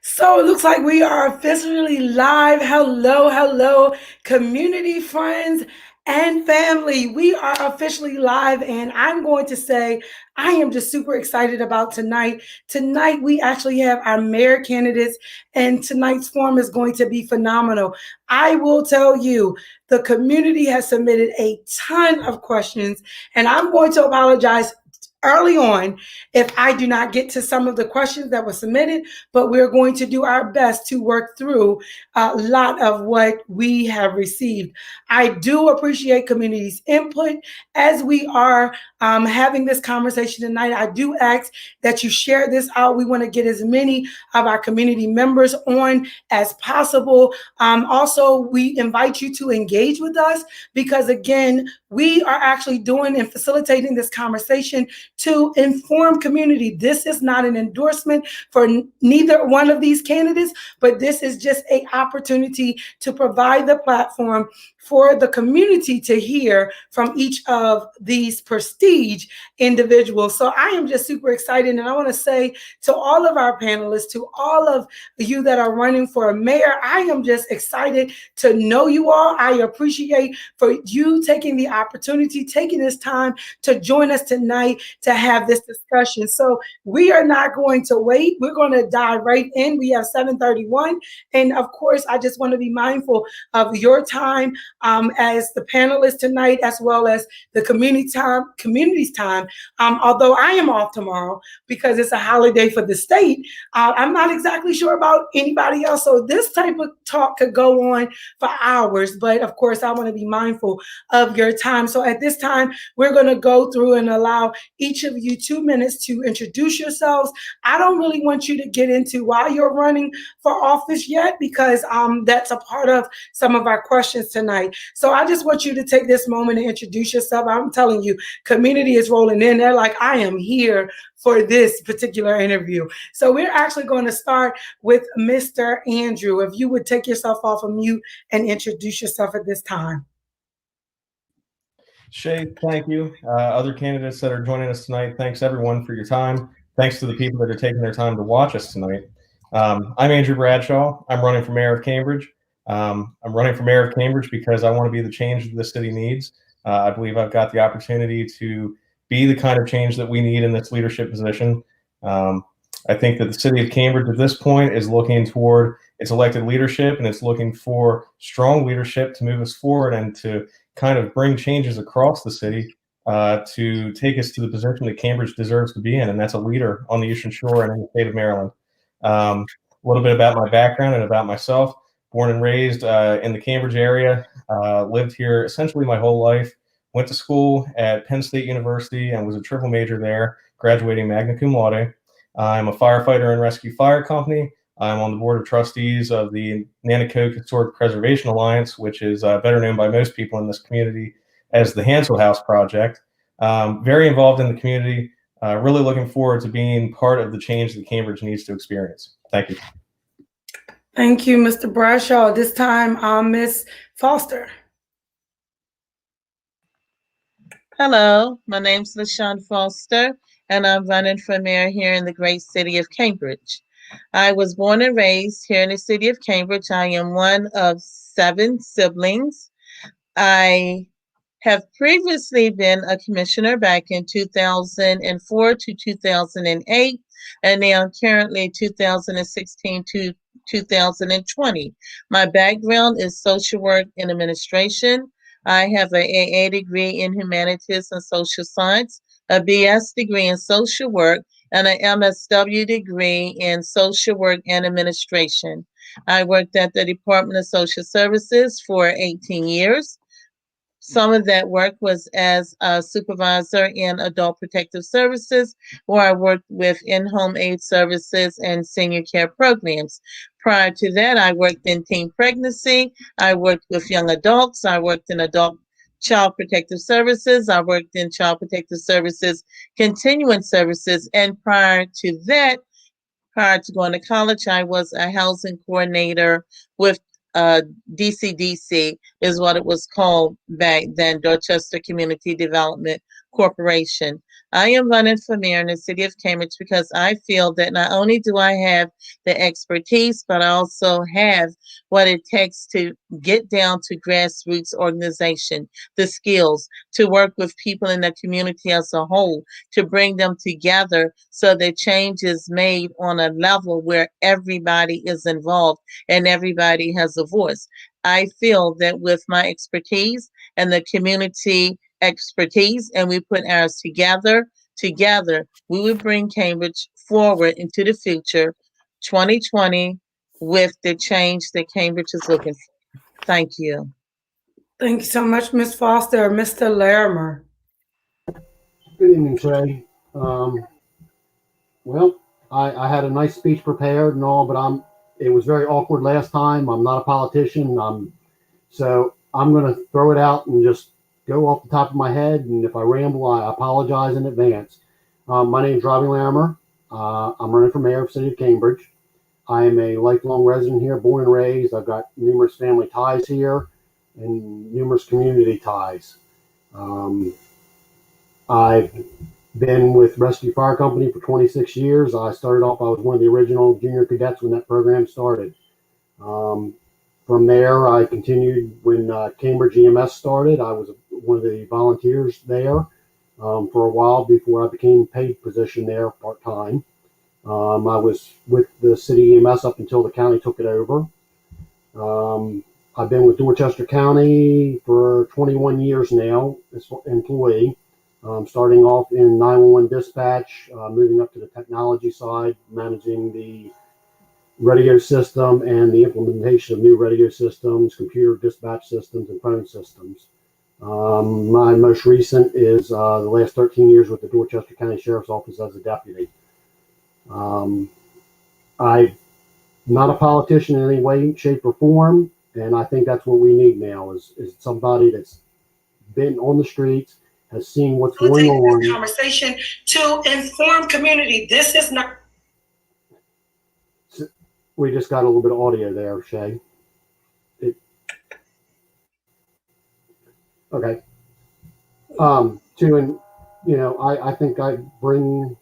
So it looks like we are officially live. Hello, hello, community friends and family. We are officially live, and I'm going to say I am just super excited about tonight. Tonight, we actually have our mayor candidates, and tonight's forum is going to be phenomenal. I will tell you, the community has submitted a ton of questions, and I'm going to apologize early on if I do not get to some of the questions that were submitted, but we're going to do our best to work through a lot of what we have received. I do appreciate community's input as we are having this conversation tonight. I do ask that you share this out. We want to get as many of our community members on as possible. Also, we invite you to engage with us because, again, we are actually doing and facilitating this conversation to inform community. This is not an endorsement for neither one of these candidates, but this is just an opportunity to provide the platform for the community to hear from each of these prestige individuals. So I am just super excited. And I want to say to all of our panelists, to all of you that are running for a mayor, I am just excited to know you all. I appreciate for you taking the opportunity, taking this time to join us tonight to have this discussion. So we are not going to wait. We're going to dive right in. We have 7:31. And of course, I just want to be mindful of your time as the panelists tonight, as well as the community's time. Although I am off tomorrow because it's a holiday for the state, I'm not exactly sure about anybody else. So this type of talk could go on for hours. But of course, I want to be mindful of your time. So at this time, we're going to go through and allow each of you 2 minutes to introduce yourselves. I don't really want you to get into why you're running for office yet, because that's a part of some of our questions tonight. So I just want you to take this moment and introduce yourself. I'm telling you, community is rolling in. They're like, I am here for this particular interview. So we're actually going to start with Mr. Andrew. If you would take yourself off of mute and introduce yourself at this time. Shay, thank you. Other candidates that are joining us tonight, thanks everyone for your time. Thanks to the people that are taking their time to watch us tonight. I'm Andrew Bradshaw. I'm running for mayor of Cambridge. I'm running for mayor of Cambridge because I want to be the change that the city needs. I believe I've got the opportunity to be the kind of change that we need in this leadership position. I think that the city of Cambridge at this point is looking toward its elected leadership, and it's looking for strong leadership to move us forward and to kind of bring changes across the city to take us to the position that Cambridge deserves to be in, and that's a leader on the Eastern Shore and in the state of Maryland. A little bit about my background and about myself. Born and raised in the Cambridge area, lived here essentially my whole life. Went to school at Penn State University and was a triple major there, graduating magna cum laude. I'm a firefighter and rescue fire company. I'm on the board of trustees of the Nanticoke Historic Preservation Alliance, which is better known by most people in this community as the Hansel House Project. Very involved in the community, really looking forward to being part of the change that Cambridge needs to experience. Thank you. Thank you, Mr. Bradshaw. This time, Ms. Foster. Hello, my name's LaShawn Foster, and I'm running for mayor here in the great city of Cambridge. I was born and raised here in the city of Cambridge. I am one of 7 siblings. I have previously been a commissioner back in 2004 to 2008, and now currently 2016 to 2020. My background is social work and administration. I have an AA degree in humanities and social science, a BS degree in social work, and an MSW degree in social work and administration. I worked at the Department of Social Services for 18 years. Some of that work was as a supervisor in adult protective services, where I worked with in-home aid services and senior care programs. Prior to that, I worked in teen pregnancy. I worked with young adults. I worked in adult child protective services. I worked in child protective services, continuing services. And prior to that, prior to going to college, I was a housing coordinator with DCDC is what it was called back then, Dorchester Community Development Corporation. I am running for mayor in the city of Cambridge because I feel that not only do I have the expertise, but I also have what it takes to get down to grassroots organization, the skills to work with people in the community as a whole, to bring them together so that change is made on a level where everybody is involved and everybody has a voice. I feel that with my expertise and the community expertise, and we put ours together, we would bring Cambridge forward into the future, 2020, with the change that Cambridge is looking for. Thank you. Thank you so much, Ms. Foster. Mr. Larimer. Good evening, Shay. Well, I had a nice speech prepared and all, but it was very awkward last time. I'm not a politician. So I'm going to throw it out and just go off the top of my head. And if I ramble, I apologize in advance. My name is Robbie Larimer. I'm running for mayor of the city of Cambridge. I am a lifelong resident here, born and raised. I've got numerous family ties here and numerous community ties. I've been with Rescue Fire Company for 26 years. I started off, I was one of the original junior cadets when that program started. From there, I continued when Cambridge EMS started. I was one of the volunteers there for a while before I became paid position there part-time. I was with the city EMS up until the county took it over. I've been with Dorchester County for 21 years now as an employee. Starting off in 911 dispatch, moving up to the technology side, managing the radio system and the implementation of new radio systems, computer dispatch systems, and phone systems. My most recent is the last 13 years with the Dorchester County Sheriff's Office as a deputy. I'm not a politician in any way, shape, or form, and I think that's what we need now is somebody that's been on the streets, has seen what's going on. This conversation to inform community. This is not. We just got a little bit of audio there, Shay. Okay. I think I bring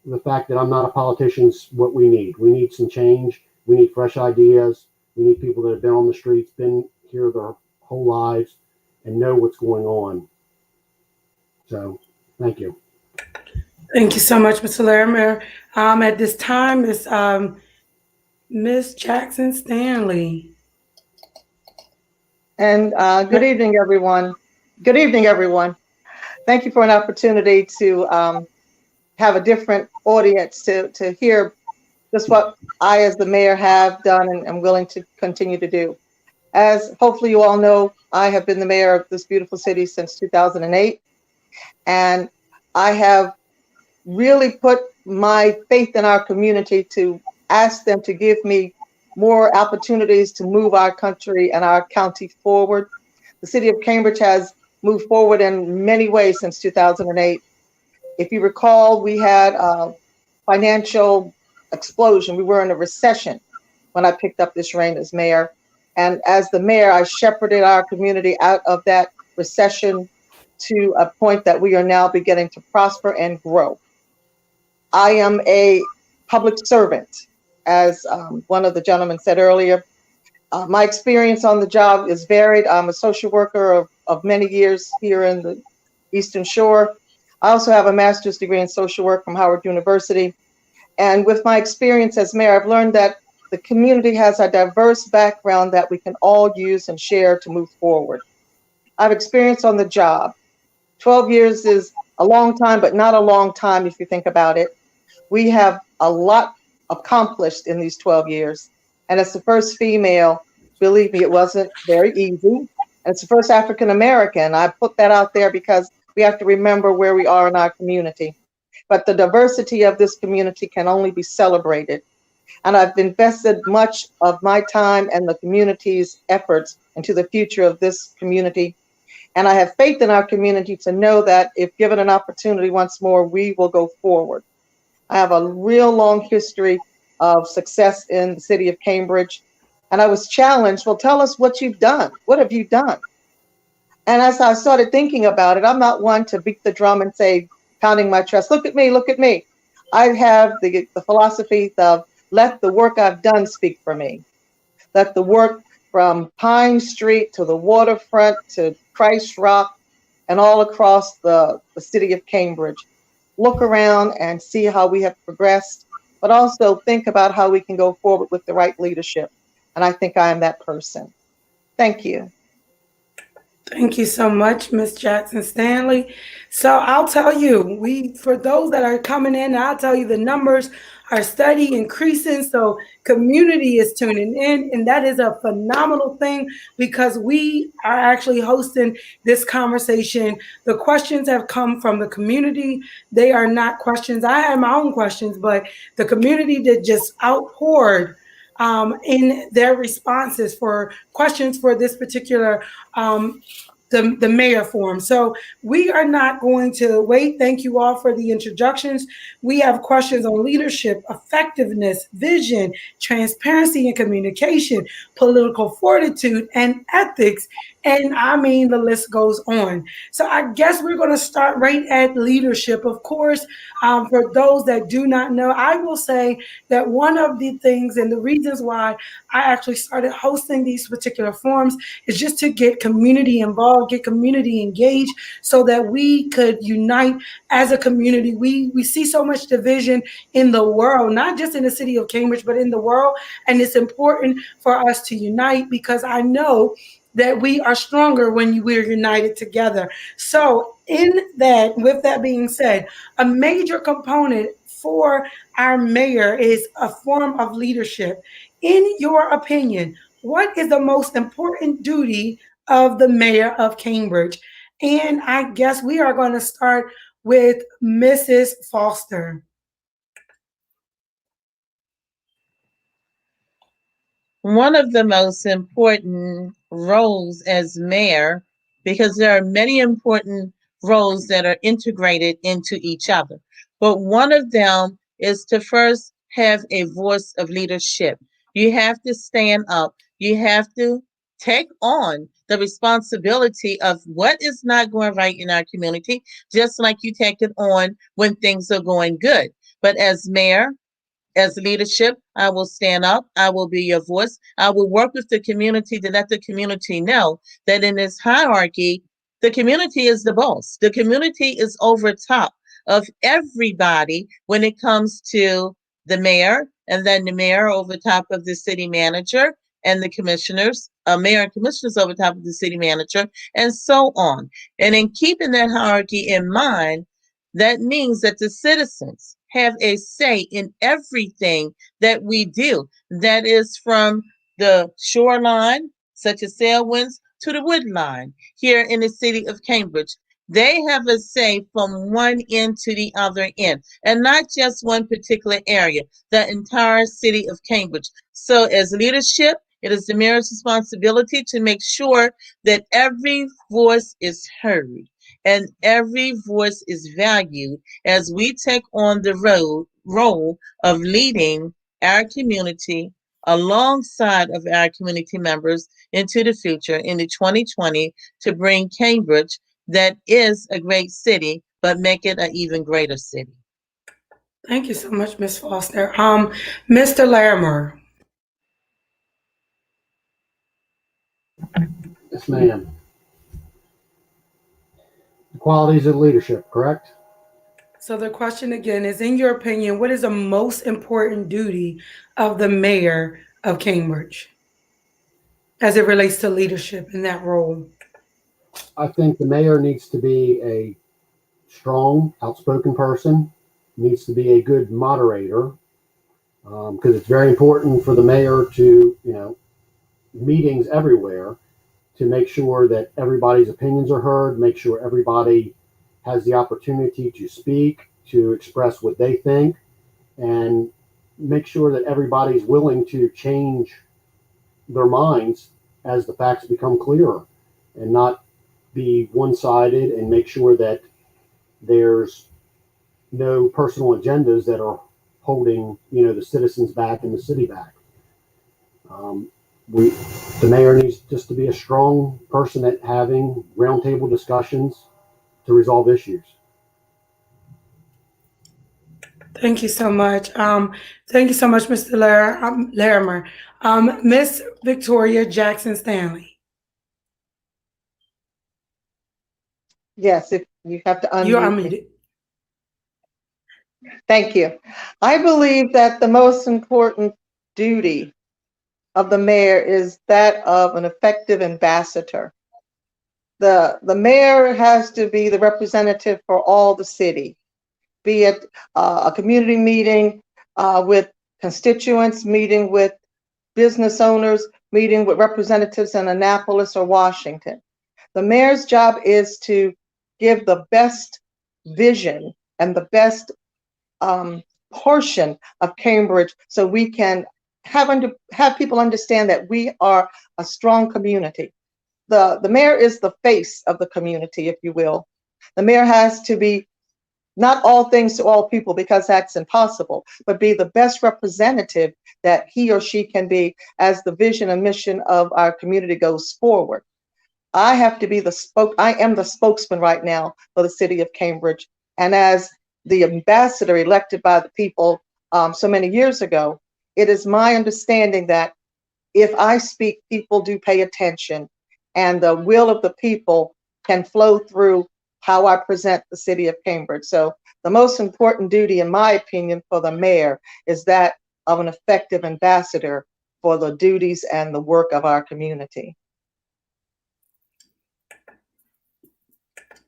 the fact that I'm not a politician's what we need. We need some change. We need fresh ideas. We need people that have been on the streets, been here their whole lives, and know what's going on. So, thank you. Thank you so much, Mr. Larimer. At this time, is Ms. Jackson Stanley. And good evening, everyone. Good evening, everyone. Thank you for an opportunity to have a different audience to hear just what I, as the mayor, have done and am willing to continue to do. As hopefully you all know, I have been the mayor of this beautiful city since 2008. And I have really put my faith in our community to ask them to give me more opportunities to move our country and our county forward. The city of Cambridge has moved forward in many ways since 2008. If you recall, we had a financial explosion. We were in a recession when I picked up this reign as mayor. And as the mayor, I shepherded our community out of that recession to a point that we are now beginning to prosper and grow. I am a public servant, as one of the gentlemen said earlier. My experience on the job is varied. I'm a social worker of many years here in the Eastern Shore. I also have a master's degree in social work from Howard University. And with my experience as mayor, I've learned that the community has a diverse background that we can all use and share to move forward. I've experience on the job. 12 years is a long time, but not a long time if you think about it. We have a lot accomplished in these 12 years. And as the first female, believe me, it wasn't very easy. And it's the first African American. I put that out there because we have to remember where we are in our community. But the diversity of this community can only be celebrated. And I've invested much of my time and the community's efforts into the future of this community. And I have faith in our community to know that if given an opportunity once more, we will go forward. I have a real long history of success in the city of Cambridge. And I was challenged, well, tell us what you've done. What have you done? And as I started thinking about it, I'm not one to beat the drum and say, counting my trust. Look at me, look at me. I have the philosophy of let the work I've done speak for me. Let the work from Pine Street to the waterfront to Christ Rock and all across the city of Cambridge. Look around and see how we have progressed, but also think about how we can go forward with the right leadership. And I think I am that person. Thank you. Thank you so much, Miss Jackson Stanley. So I'll tell you, for those that are coming in, I'll tell you the numbers are steady increasing. So community is tuning in, and that is a phenomenal thing because we are actually hosting this conversation. The questions have come from the community. They are not questions. I have my own questions, but the community that just outpoured in their responses for questions for this particular the mayor forum. So we are not going to wait. Thank you all for the introductions. We have questions on leadership, effectiveness, vision, transparency and communication, political fortitude, and ethics. And I mean, the list goes on. So I guess we're going to start right at leadership. Of course, for those that do not know, I will say that one of the things and the reasons why I actually started hosting these particular forums is just to get community involved, get community engaged so that we could unite as a community. We see so much division in the world, not just in the city of Cambridge, but in the world. And it's important for us to unite because I know that we are stronger when we're united together. So with that being said, a major component for our mayor is a form of leadership. In your opinion, what is the most important duty of the mayor of Cambridge? And I guess we are going to start with Mrs. Foster. One of the most important roles as mayor, because there are many important roles that are integrated into each other, but one of them is to first have a voice of leadership. You have to stand up. You have to take on the responsibility of what is not going right in our community, just like you take it on when things are going good. But as mayor, as leadership, I will stand up. I will be your voice. I will work with the community to let the community know that in this hierarchy, the community is the boss. The community is over top of everybody when it comes to the mayor, and then the mayor over top of the city manager and the commissioners, mayor and commissioners over top of the city manager, and so on. And in keeping that hierarchy in mind, that means that the citizens have a say in everything that we do. That is from the shoreline, such as sailwinds, to the woodline here in the city of Cambridge. They have a say from one end to the other end, and not just one particular area, the entire city of Cambridge. So as leadership, it is the mayor's responsibility to make sure that every voice is heard and every voice is valued as we take on the role of leading our community alongside of our community members into the future in the 2020 to bring Cambridge, that is a great city, but make it an even greater city. Thank you so much, Ms. Foster. Mr. Larimer. Yes, ma'am. The qualities of leadership, correct? So the question again is, in your opinion, what is the most important duty of the mayor of Cambridge as it relates to leadership in that role? I think the mayor needs to be a strong, outspoken person, needs to be a good moderator, because it's very important for the mayor to, meetings everywhere, to make sure that everybody's opinions are heard, make sure everybody has the opportunity to speak, to express what they think, and make sure that everybody's willing to change their minds as the facts become clearer, and not be one-sided, and make sure that there's no personal agendas that are holding, the citizens back and the city back. The mayor needs just to be a strong person at having roundtable discussions to resolve issues. Thank you so much. Thank you so much, Mr. Larimer. Miss Victoria Jackson Stanley, Yes, if you have to you're unmute me. unmuted. Thank you. I believe that the most important duty of the mayor is that of an effective ambassador. The mayor has to be the representative for all the city, be it a community meeting with constituents, meeting with business owners, meeting with representatives in Annapolis or Washington. The mayor's job is to give the best vision and the best portion of Cambridge so we can have people understand that we are a strong community. The mayor is the face of the community, if you will. The mayor has to be not all things to all people because that's impossible, but be the best representative that he or she can be as the vision and mission of our community goes forward. I have to be I am the spokesman right now for the city of Cambridge. And as the ambassador elected by the people so many years ago, it is my understanding that if I speak, people do pay attention, and the will of the people can flow through how I present the city of Cambridge. So the most important duty, in my opinion, for the mayor is that of an effective ambassador for the duties and the work of our community.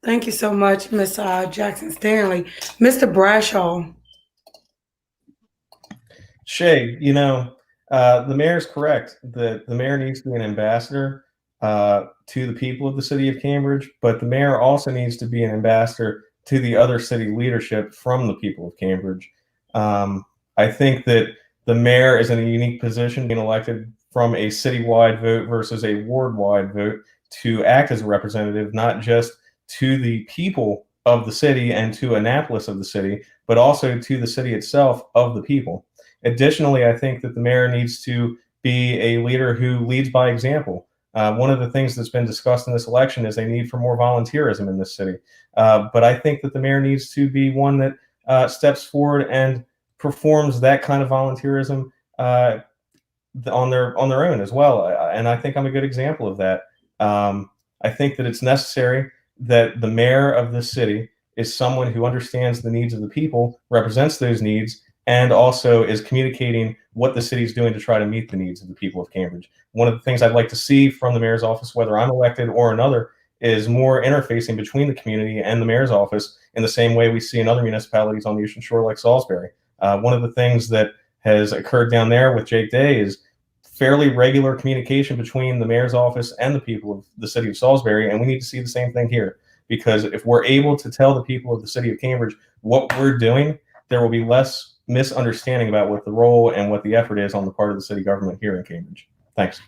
Thank you so much, Miss Jackson Stanley. Mr. Brashaw. Shay, the mayor's correct. The mayor needs to be an ambassador to the people of the city of Cambridge, but the mayor also needs to be an ambassador to the other city leadership from the people of Cambridge. I think that the mayor is in a unique position, being elected from a citywide vote versus a ward-wide vote, to act as a representative, not just to the people of the city and to Annapolis of the city, but also to the city itself of the people. Additionally, I think that the mayor needs to be a leader who leads by example. One of the things that's been discussed in this election is a need for more volunteerism in this city. But I think that the mayor needs to be one that steps forward and performs that kind of volunteerism on their own as well. And I think I'm a good example of that. I think that it's necessary that the mayor of this city is someone who understands the needs of the people, represents those needs, and also is communicating what the city is doing to try to meet the needs of the people of Cambridge. One of the things I'd like to see from the mayor's office, whether I'm elected or another, is more interfacing between the community and the mayor's office in the same way we see in other municipalities on the Eastern Shore like Salisbury. One of the things that has occurred down there with Jake Day is fairly regular communication between the mayor's office and the people of the city of Salisbury, and we need to see the same thing here. Because if we're able to tell the people of the city of Cambridge what we're doing, there will be less misunderstanding about what the role and what the effort is on the part of the city government here in Cambridge. Thanks.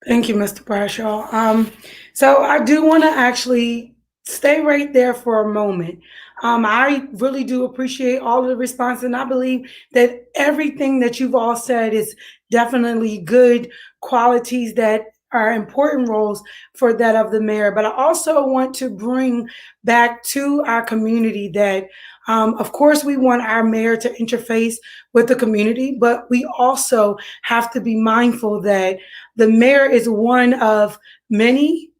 Thank you, Mr. Brashaw. So I do want to actually stay right there for a moment. I really do appreciate all of the response, and I believe that everything that you've all said is definitely good qualities that are important roles for that of the mayor. But I also want to bring back to our community that, of course, we want our mayor to interface with the community, but we also have to be mindful that the mayor is one of many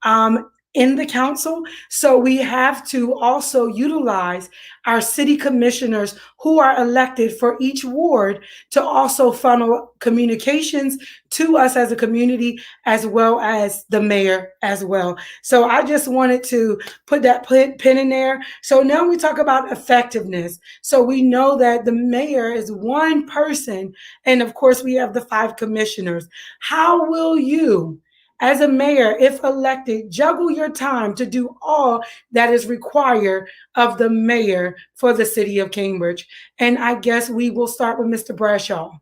in the council. So we have to also utilize our city commissioners who are elected for each ward to also funnel communications to us as a community, as well as the mayor as well. So I just wanted to put that pin in there. So now we talk about effectiveness. So we know that the mayor is one person, and of course we have the 5 commissioners. How will you, as a mayor, if elected, juggle your time to do all that is required of the mayor for the city of Cambridge? And I guess we will start with Mr. Brashaw.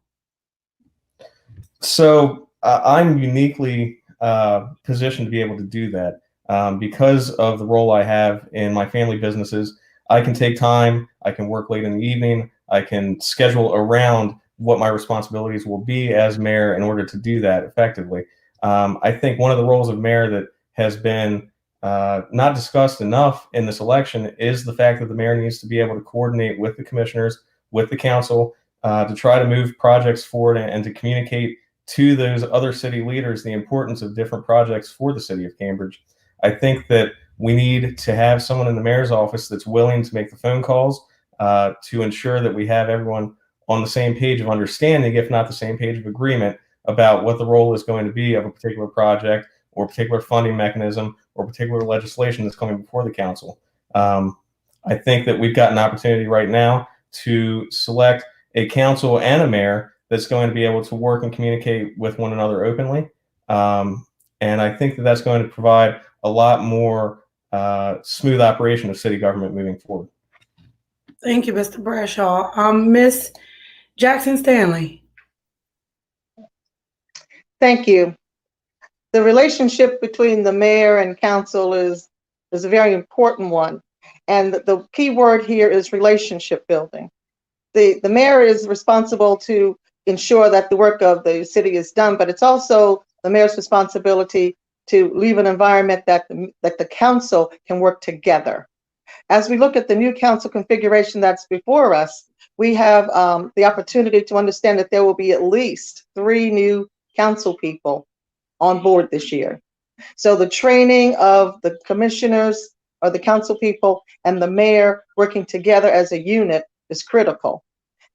So I'm uniquely positioned to be able to do that because of the role I have in my family businesses. I can take time, I can work late in the evening, I can schedule around what my responsibilities will be as mayor in order to do that effectively. I think one of the roles of mayor that has been not discussed enough in this election is the fact that the mayor needs to be able to coordinate with the commissioners, with the council, to try to move projects forward and to communicate to those other city leaders the importance of different projects for the city of Cambridge. I think that we need to have someone in the mayor's office that's willing to make the phone calls to ensure that we have everyone on the same page of understanding, if not the same page of agreement, about what the role is going to be of a particular project or particular funding mechanism or particular legislation that's coming before the council. I think that we've got an opportunity right now to select a council and a mayor that's going to be able to work and communicate with one another openly. And I think that that's going to provide a lot more smooth operation of city government moving forward. Thank you, Mr. Bradshaw. Ms. Jackson Stanley. Thank you. The relationship between the mayor and council is a very important one. And the key word here is relationship building. The mayor is responsible to ensure that the work of the city is done, but it's also the mayor's responsibility to leave an environment that the council can work together. As we look at the new council configuration that's before us, we have the opportunity to understand that there will be at least 3 new council people on board this year. So the training of the commissioners or the council people and the mayor working together as a unit is critical.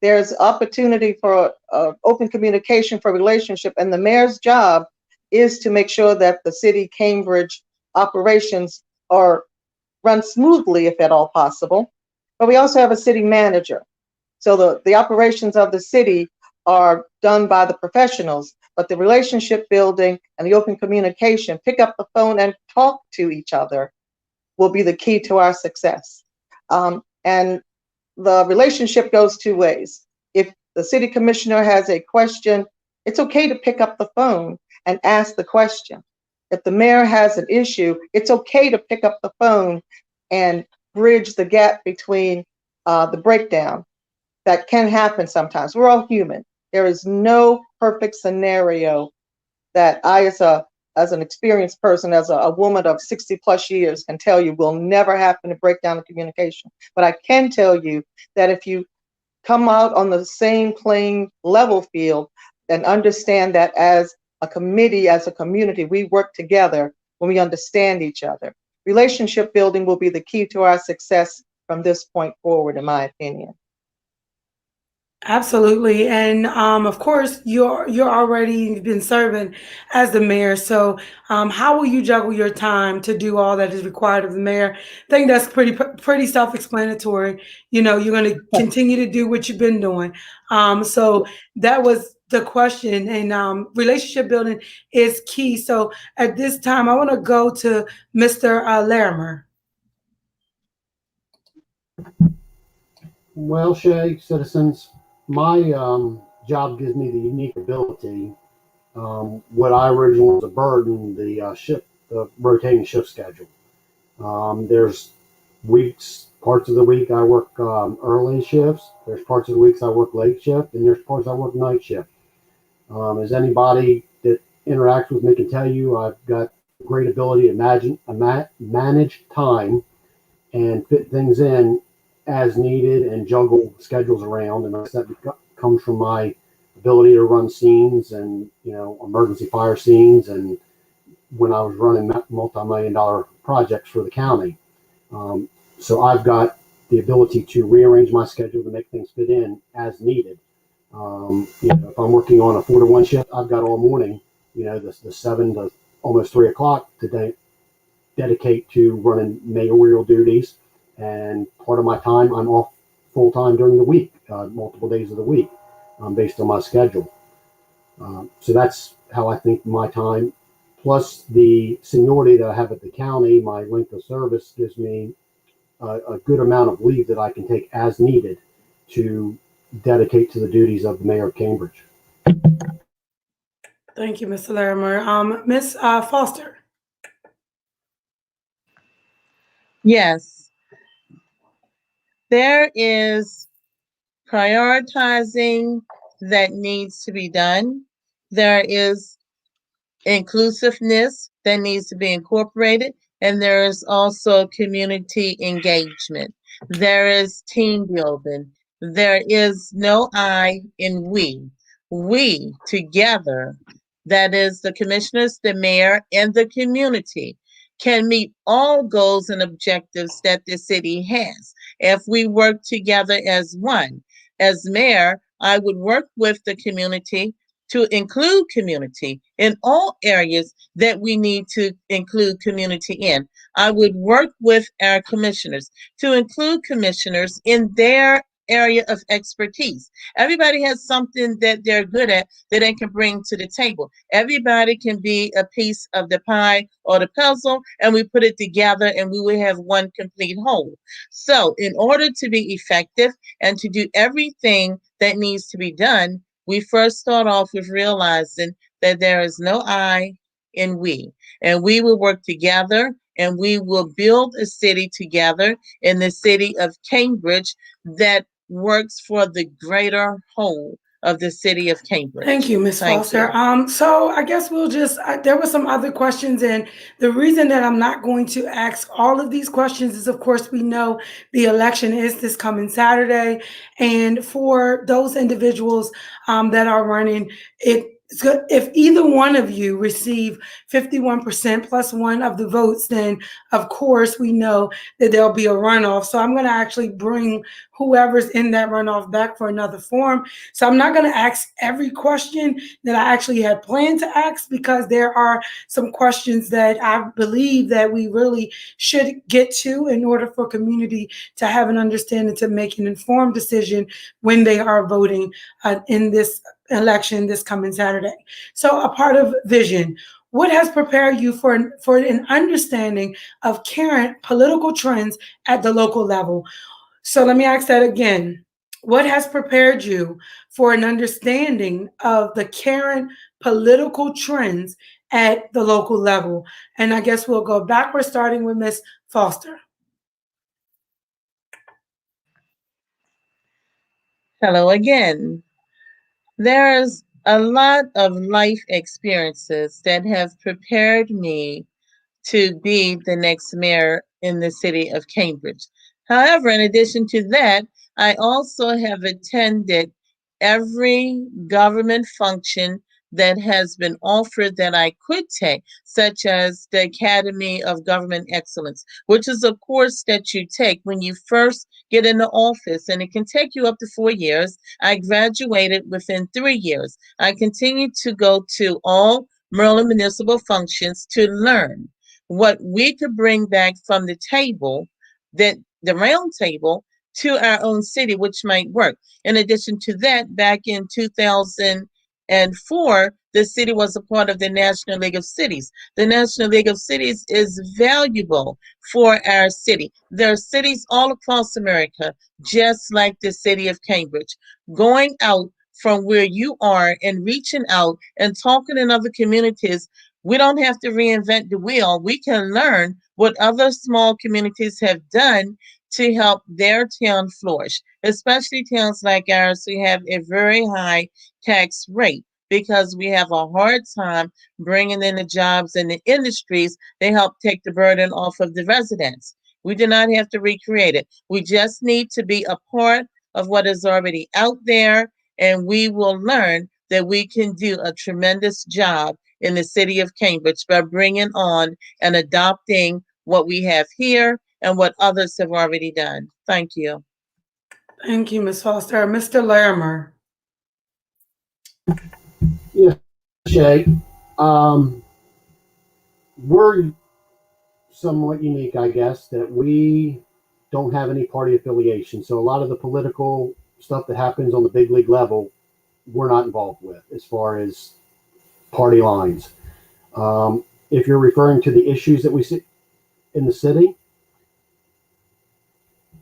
There's opportunity for open communication for relationship, and the mayor's job is to make sure that the city Cambridge operations are run smoothly if at all possible. But we also have a city manager. So the operations of the city are done by the professionals, but the relationship building and the open communication, pick up the phone and talk to each other, will be the key to our success. And the relationship goes 2 ways. If the city commissioner has a question, it's okay to pick up the phone and ask the question. If the mayor has an issue, it's okay to pick up the phone and bridge the gap between the breakdown. That can happen sometimes. We're all human. There is no perfect scenario that I, as an experienced person, as a woman of 60+ years, can tell you will never happen to break down the communication. But I can tell you that if you come out on the same playing level field and understand that as a committee, as a community, we work together when we understand each other. Relationship building will be the key to our success from this point forward, in my opinion. Absolutely, and of course, you're already been serving as the mayor. So, how will you juggle your time to do all that is required of the mayor? I think that's pretty self-explanatory. You know, you're going to continue to do what you've been doing. So that was the question, and relationship building is key. So, at this time, I want to go to Mr. Larimer. Well, Shay, citizens, my job gives me the unique ability. What I originally was a burden, the rotating shift schedule. There's parts of the week I work early shifts. There's parts of the weeks I work late shift, and there's parts I work night shift. As anybody that interacts with me can tell you, I've got great ability to manage time and fit things in as needed and juggle schedules around. And that comes from my ability to run scenes and, emergency fire scenes. And when I was running multi-million-dollar projects for the county. So I've got the ability to rearrange my schedule to make things fit in as needed. If I'm working on a 4 to 1 shift, I've got all morning, the 7 to almost 3 o'clock to dedicate to running mayoral duties. And part of my time, I'm off full time during the week, multiple days of the week, based on my schedule. So that's how I think my time, plus the seniority that I have at the county, my length of service gives me a good amount of leave that I can take as needed to dedicate to the duties of the mayor of Cambridge. Thank you, Mr. Larimer. Ms. Foster. Yes, there is prioritizing that needs to be done. There is inclusiveness that needs to be incorporated, and there is also community engagement. There is team building. There is no I in we. We together, that is the commissioners, the mayor, and the community, can meet all goals and objectives that the city has if we work together as one. As mayor, I would work with the community to include community in all areas that we need to include community in. I would work with our commissioners to include commissioners in their area of expertise. Everybody has something that they're good at that they can bring to the table. Everybody can be a piece of the pie or the puzzle, and we put it together and we will have one complete whole. So, in order to be effective and to do everything that needs to be done, we first start off with realizing that there is no I in we. And we will work together and we will build a city together in the city of Cambridge that works for the greater whole of the city of Cambridge. Thank you, Ms. Thank Foster. you. So I guess we'll just, there were some other questions, and the reason that I'm not going to ask all of these questions is, of course, we know the election is this coming Saturday, and for those individuals that are running, if either one of you receive 51% plus one of the votes, then of course we know that there'll be a runoff. So I'm going to actually bring whoever's in that runoff back for another forum. So I'm not going to ask every question that I actually had planned to ask, because there are some questions that I believe that we really should get to in order for community to have an understanding to make an informed decision when they are voting in this election this coming Saturday. So a part of vision. What has prepared you for an understanding of current political trends at the local level? So let me ask that again. What has prepared you for an understanding of the current political trends at the local level? And I guess we'll go backwards, starting with Ms. Foster. Hello again. There's a lot of life experiences that have prepared me to be the next mayor in the city of Cambridge. However, in addition to that, I also have attended every government function that has been offered that I could take, such as the Academy of Government Excellence, which is a course that you take when you first get into office, and it can take you up to 4 years. I graduated within 3 years. I continued to go to all Maryland municipal functions to learn what we could bring back from the table, that the round table, to our own city, which might work. In addition to that, back in 2004, the city was a part of the National League of Cities. The National League of Cities is valuable for our city. There are cities all across America, just like the city of Cambridge, going out from where you are and reaching out and talking in other communities. We don't have to reinvent the wheel. We can learn what other small communities have done to help their town flourish, especially towns like ours who have a very high tax rate, because we have a hard time bringing in the jobs and the industries. They help take the burden off of the residents. We do not have to recreate it. We just need to be a part of what is already out there, and we will learn that we can do a tremendous job in the city of Cambridge by bringing on and adopting what we have here and what others have already done. Thank you. Thank you, Ms. Foster. Mr. Larimer. Yes, Shay. We're somewhat unique, I guess, that we don't have any party affiliation. So a lot of the political stuff that happens on the big league level, we're not involved with as far as party lines. If you're referring to the issues that we see in the city,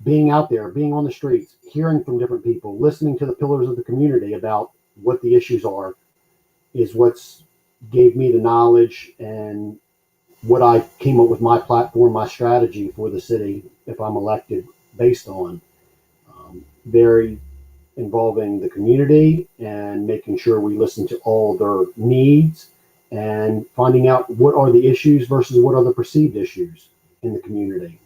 being out there, being on the streets, hearing from different people, listening to the pillars of the community about what the issues are, is what's gave me the knowledge and what I came up with my platform, my strategy for the city, if I'm elected, based on. Very involving the community and making sure we listen to all their needs and finding out what are the issues versus what are the perceived issues in the community.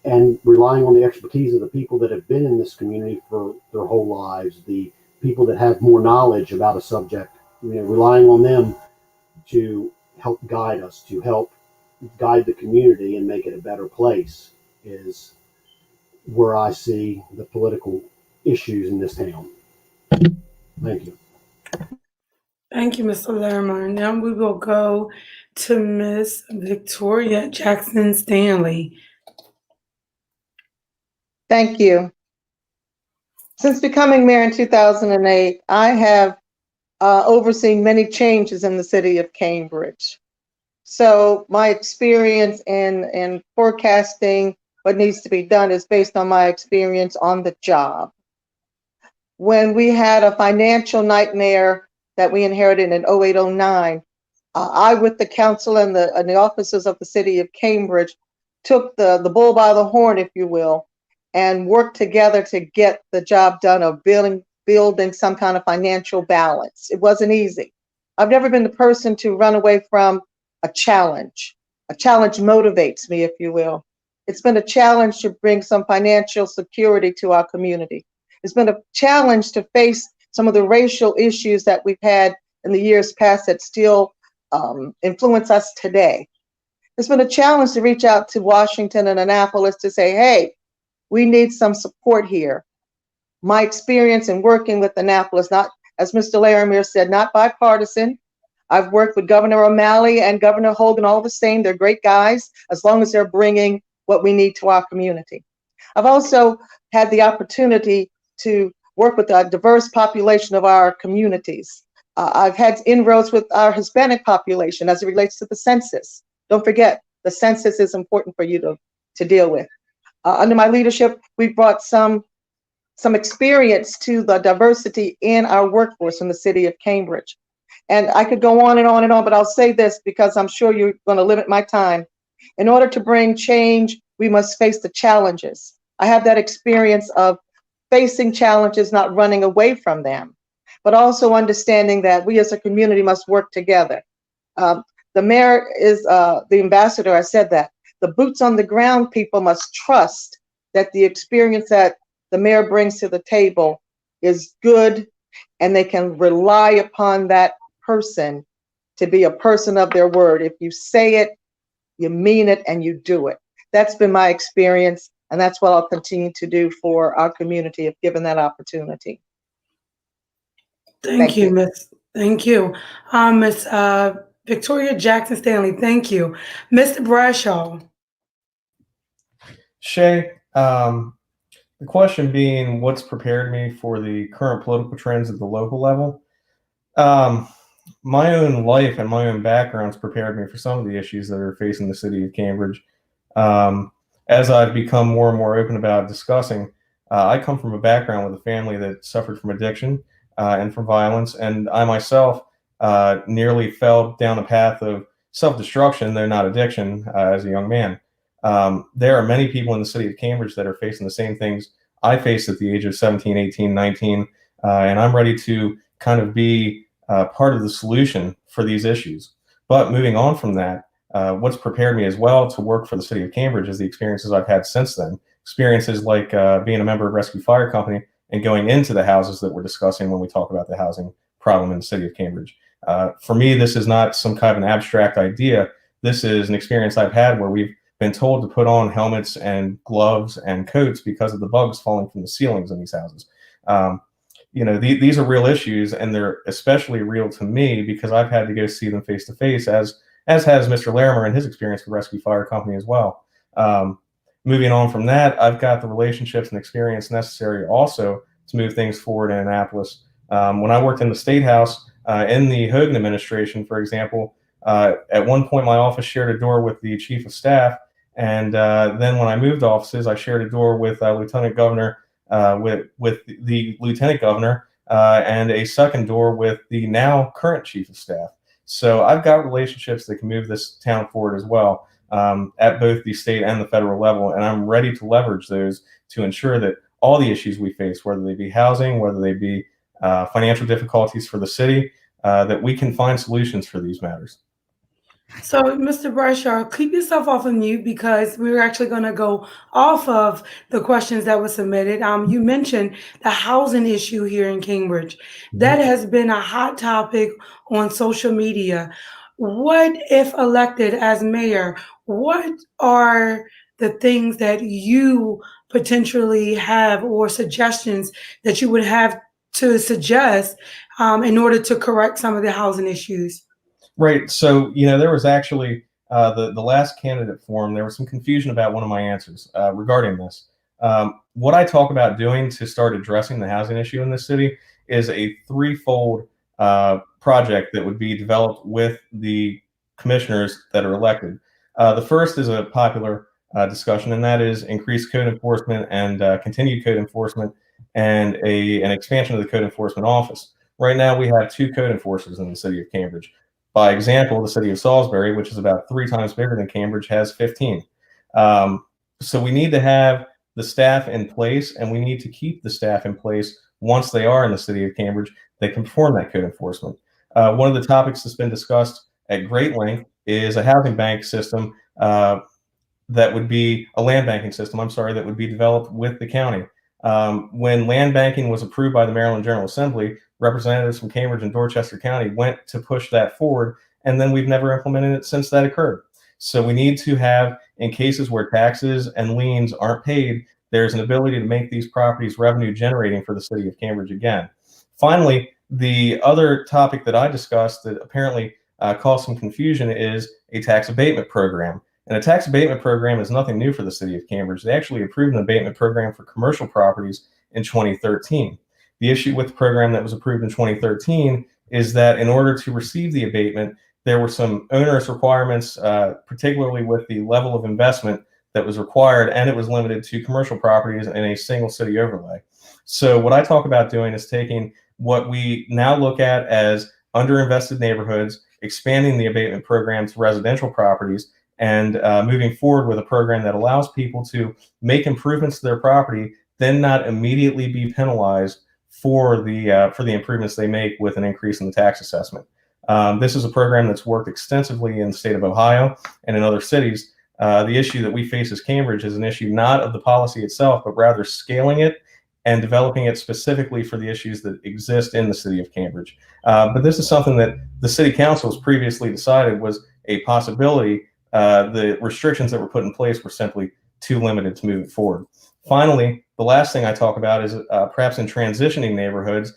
And relying on the expertise of the people that have been in this community for their whole lives, the people that have more knowledge about a subject, relying on them to help guide us, to help guide the community and make it a better place is where I see the political issues in this town. Thank you. Thank you, Mr. Larimer. Now we will go to Miss Victoria Jackson Stanley. Thank you. Since becoming mayor in 2008, I have overseen many changes in the city of Cambridge. So my experience in forecasting what needs to be done is based on my experience on the job. When we had a financial nightmare that we inherited in 08-09, I, with the council and the officers of the city of Cambridge, took the bull by the horn, if you will, and worked together to get the job done of building some kind of financial balance. It wasn't easy. I've never been the person to run away from a challenge. A challenge motivates me, if you will. It's been a challenge to bring some financial security to our community. It's been a challenge to face some of the racial issues that we've had in the years past that still influence us today. It's been a challenge to reach out to Washington and Annapolis to say, hey, we need some support here. My experience in working with Annapolis, not, as Mr. Larimer said, not bipartisan. I've worked with Governor O'Malley and Governor Hogan, all the same. They're great guys, as long as they're bringing what we need to our community. I've also had the opportunity to work with a diverse population of our communities. I've had inroads with our Hispanic population as it relates to the census. Don't forget, the census is important for you to deal with. Under my leadership, we brought some experience to the diversity in our workforce in the city of Cambridge. And I could go on and on and on, but I'll say this because I'm sure you're going to limit my time. In order to bring change, we must face the challenges. I have that experience of facing challenges, not running away from them, but also understanding that we as a community must work together. The mayor is the ambassador, I said that. The boots on the ground people must trust that the experience that the mayor brings to the table is good, and they can rely upon that person to be a person of their word. If you say it, you mean it, and you do it. That's been my experience, and that's what I'll continue to do for our community if given that opportunity. Thank you, Miss. Thank you, Miss Victoria Jackson Stanley. Thank you, Mr. Bradshaw. Shay, the question being, what's prepared me for the current political trends at the local level? My own life and my own backgrounds prepared me for some of the issues that are facing the city of Cambridge. As I've become more and more open about discussing, I come from a background with a family that suffered from addiction and from violence, and I myself nearly fell down a path of self-destruction, though not addiction, as a young man. There are many people in the city of Cambridge that are facing the same things I faced at the age of 17, 18, 19, and I'm ready to kind of be part of the solution for these issues. But moving on from that, what's prepared me as well to work for the city of Cambridge is the experiences I've had since then. Experiences like being a member of Rescue Fire Company and going into the houses that we're discussing when we talk about the housing problem in the city of Cambridge. For me, this is not some kind of an abstract idea. This is an experience I've had where we've been told to put on helmets and gloves and coats because of the bugs falling from the ceilings in these houses. These are real issues, and they're especially real to me because I've had to go see them face to face, as has Mr. Larimer and his experience with Rescue Fire Company as well. Moving on from that, I've got the relationships and experience necessary also to move things forward in Annapolis. When I worked in the State House in the Hogan administration, for example, at one point my office shared a door with the chief of staff. And then when I moved offices, I shared a door with Lieutenant Governor, with the Lieutenant Governor, and a second door with the now current Chief of Staff. So I've got relationships that can move this town forward as well at both the state and the federal level, and I'm ready to leverage those to ensure that all the issues we face, whether they be housing, whether they be financial difficulties for the city, that we can find solutions for these matters. So, Mr. Bradshaw, keep yourself off of mute because we're actually going to go off of the questions that were submitted. You mentioned the housing issue here in Cambridge. That has been a hot topic on social media. What, if elected as mayor, what are the things that you potentially have or suggestions that you would have to suggest in order to correct some of the housing issues? Right. So, there was actually the last candidate forum, there was some confusion about one of my answers regarding this. What I talk about doing to start addressing the housing issue in this city is a threefold project that would be developed with the commissioners that are elected. The first is a popular discussion, and that is increased code enforcement and continued code enforcement and an expansion of the code enforcement office. Right now, we have 2 code enforcers in the city of Cambridge. By example, the city of Salisbury, which is about 3 times bigger than Cambridge, has 15. So we need to have the staff in place, and we need to keep the staff in place once they are in the city of Cambridge that can perform that code enforcement. One of the topics that's been discussed at great length is a housing bank system that would be a land banking system, that would be developed with the county. When land banking was approved by the Maryland General Assembly, representatives from Cambridge and Dorchester County went to push that forward, and then we've never implemented it since that occurred. So we need to have, in cases where taxes and liens aren't paid, there's an ability to make these properties revenue generating for the city of Cambridge again. Finally, the other topic that I discussed that apparently caused some confusion is a tax abatement program. And a tax abatement program is nothing new for the city of Cambridge. They actually approved an abatement program for commercial properties in 2013. The issue with the program that was approved in 2013 is that in order to receive the abatement, there were some onerous requirements, particularly with the level of investment that was required, and it was limited to commercial properties in a single city overlay. So what I talk about doing is taking what we now look at as underinvested neighborhoods, expanding the abatement program to residential properties, and moving forward with a program that allows people to make improvements to their property, then not immediately be penalized for the improvements they make with an increase in the tax assessment. This is a program that's worked extensively in the state of Ohio and in other cities. The issue that we face as Cambridge is an issue not of the policy itself, but rather scaling it and developing it specifically for the issues that exist in the city of Cambridge. But this is something that the city council has previously decided was a possibility. The restrictions that were put in place were simply too limited to move it forward. Finally, the last thing I talk about is perhaps in transitioning neighborhoods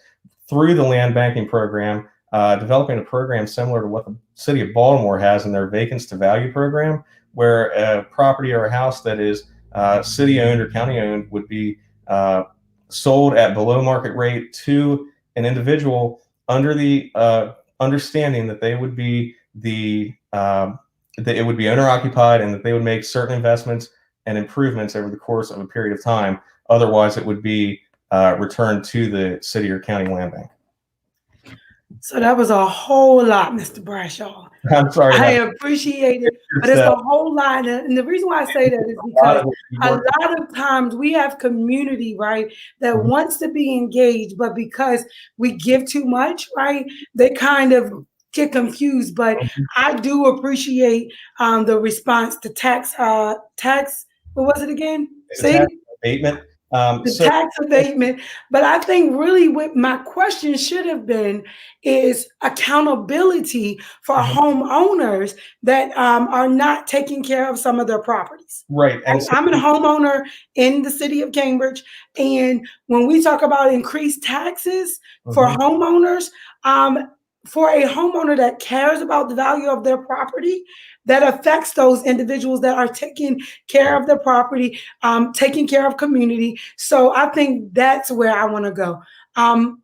through the land banking program, developing a program similar to what the city of Baltimore has in their vacants to value program, where a property or a house that is city owned or county owned would be sold at below market rate to an individual under the understanding that they would be that it would be owner occupied and that they would make certain investments and improvements over the course of a period of time. Otherwise, it would be returned to the city or county land bank. So that was a whole lot, Mr. Bradshaw. I'm sorry. I appreciate it, but it's a whole lot. And the reason why I say that is because a lot of times we have community, right, that wants to be engaged, but because we give too much, right, they kind of get confused. But I do appreciate the response to tax, what was it again? Tax abatement. Tax abatement. But I think really what my question should have been is accountability for homeowners that are not taking care of some of their properties. Right. And I'm a homeowner in the city of Cambridge. And when we talk about increased taxes for homeowners, for a homeowner that cares about the value of their property, that affects those individuals that are taking care of their property, taking care of community. So I think that's where I want to go.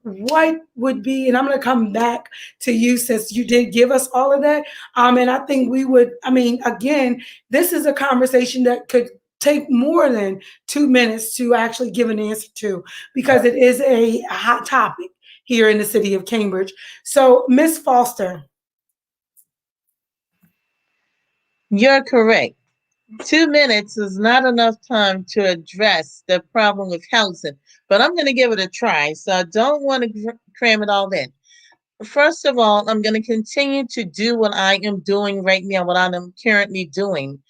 What would be, and I'm going to come back to you since you did give us all of that. And I think we would, again, this is a conversation that could take more than 2 minutes to actually give an answer to, because it is a hot topic here in the city of Cambridge. So, Ms. Foster. You're correct. 2 minutes is not enough time to address the problem with housing, but I'm going to give it a try. So I don't want to cram it all in. First of all, I'm going to continue to do what I am doing right now, what I am currently doing.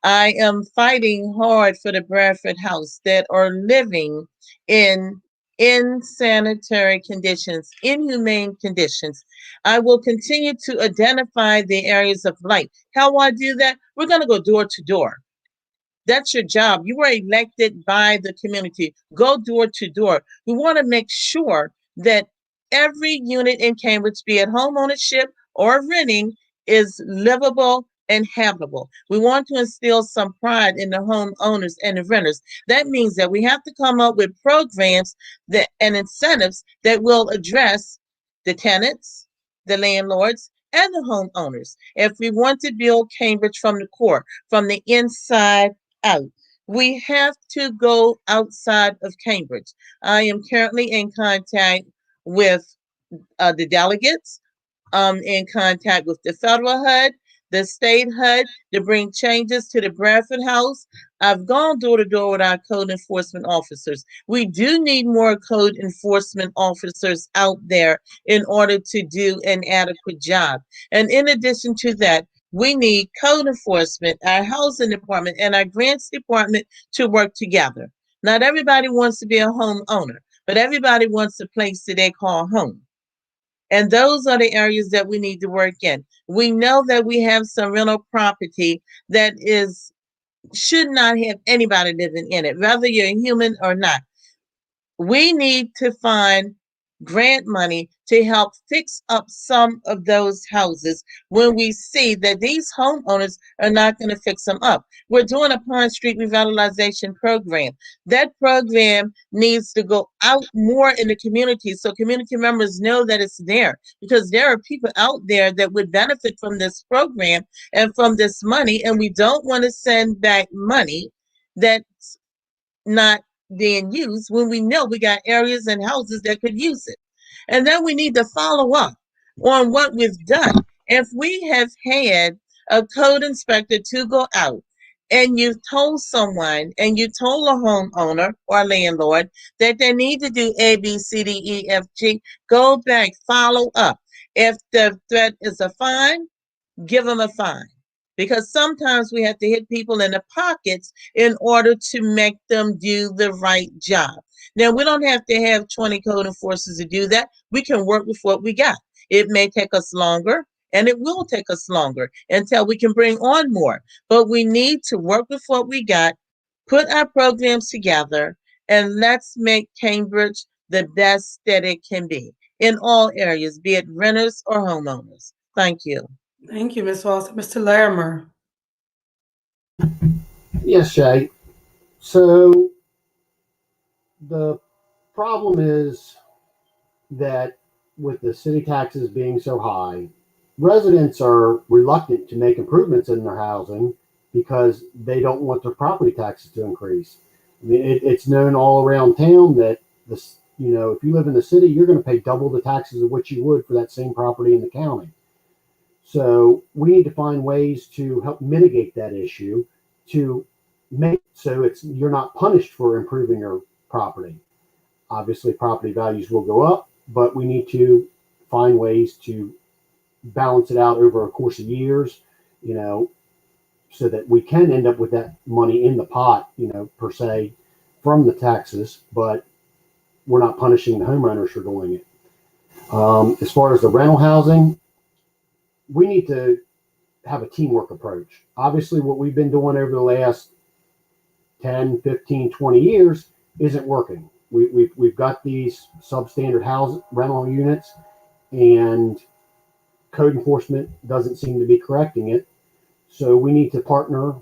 I am fighting hard for the Bradford House that are living in insanitary conditions, inhumane conditions. I will continue to identify the areas of light. How will I do that? We're going to go door to door. That's your job. You were elected by the community. Go door to door. We want to make sure that every unit in Cambridge, be it home ownership or renting, is livable and habitable. We want to instill some pride in the homeowners and the renters. That means that we have to come up with programs that and incentives that will address the tenants, the landlords, and the homeowners. If we want to build Cambridge from the core, from the inside out. We have to go outside of Cambridge. I am currently in contact with the delegates, in contact with the federal HUD, the state HUD to bring changes to the Bradford House. I've gone door to door with our code enforcement officers. We do need more code enforcement officers out there in order to do an adequate job. And in addition to that, we need code enforcement, our housing department, and our grants department to work together. Not everybody wants to be a homeowner, but everybody wants a place that they call home. And those are the areas that we need to work in. We know that we have some rental property that should not have anybody living in it, whether you're human or not. We need to find grant money to help fix up some of those houses when we see that these homeowners are not going to fix them up. We're doing a Pond Street revitalization program. That program needs to go out more in the community so community members know that it's there, because there are people out there that would benefit from this program and from this money, and we don't want to send back money that's not being used when we know we got areas and houses that could use it. And then we need to follow up on what we've done. If we have had a code inspector to go out and you've told someone and you told a homeowner or landlord that they need to do A, B, C, D, E, F, G, go back, follow up. If the threat is a fine, give them a fine. Because sometimes we have to hit people in the pockets in order to make them do the right job. Now, we don't have to have 20 code enforcers to do that. We can work with what we got. It may take us longer, and it will take us longer until we can bring on more. But we need to work with what we got, put our programs together, and let's make Cambridge the best that it can be in all areas, be it renters or homeowners. Thank you. Thank you, Ms. Foster. Mr. Larimer. Yes, Shay. So the problem is that with the city taxes being so high, residents are reluctant to make improvements in their housing because they don't want their property taxes to increase. I mean, it's known all around town that this, if you live in the city, you're going to pay double the taxes of what you would for that same property in the county. So we need to find ways to help mitigate that issue, to make so you're not punished for improving your property. Obviously, property values will go up, but we need to find ways to balance it out over a course of years, so that we can end up with that money in the pot, per se, from the taxes, but we're not punishing the homeowners for doing it. As far as the rental housing, we need to have a teamwork approach. Obviously, what we've been doing over the last 10, 15, 20 years isn't working. We've got these substandard house rental units, and code enforcement doesn't seem to be correcting it. So we need to partner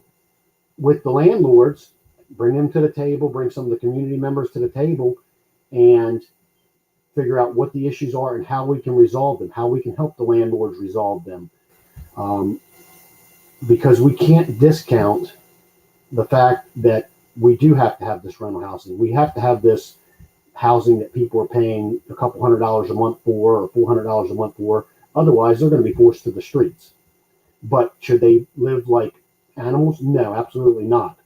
with the landlords, bring them to the table, bring some of the community members to the table, and figure out what the issues are and how we can resolve them, how we can help the landlords resolve them. Because we can't discount the fact that we do have to have this rental housing. We have to have this housing that people are paying a couple $100 a month for, or $400 a month for. Otherwise, they're going to be forced to the streets. But should they live like animals? No, absolutely not.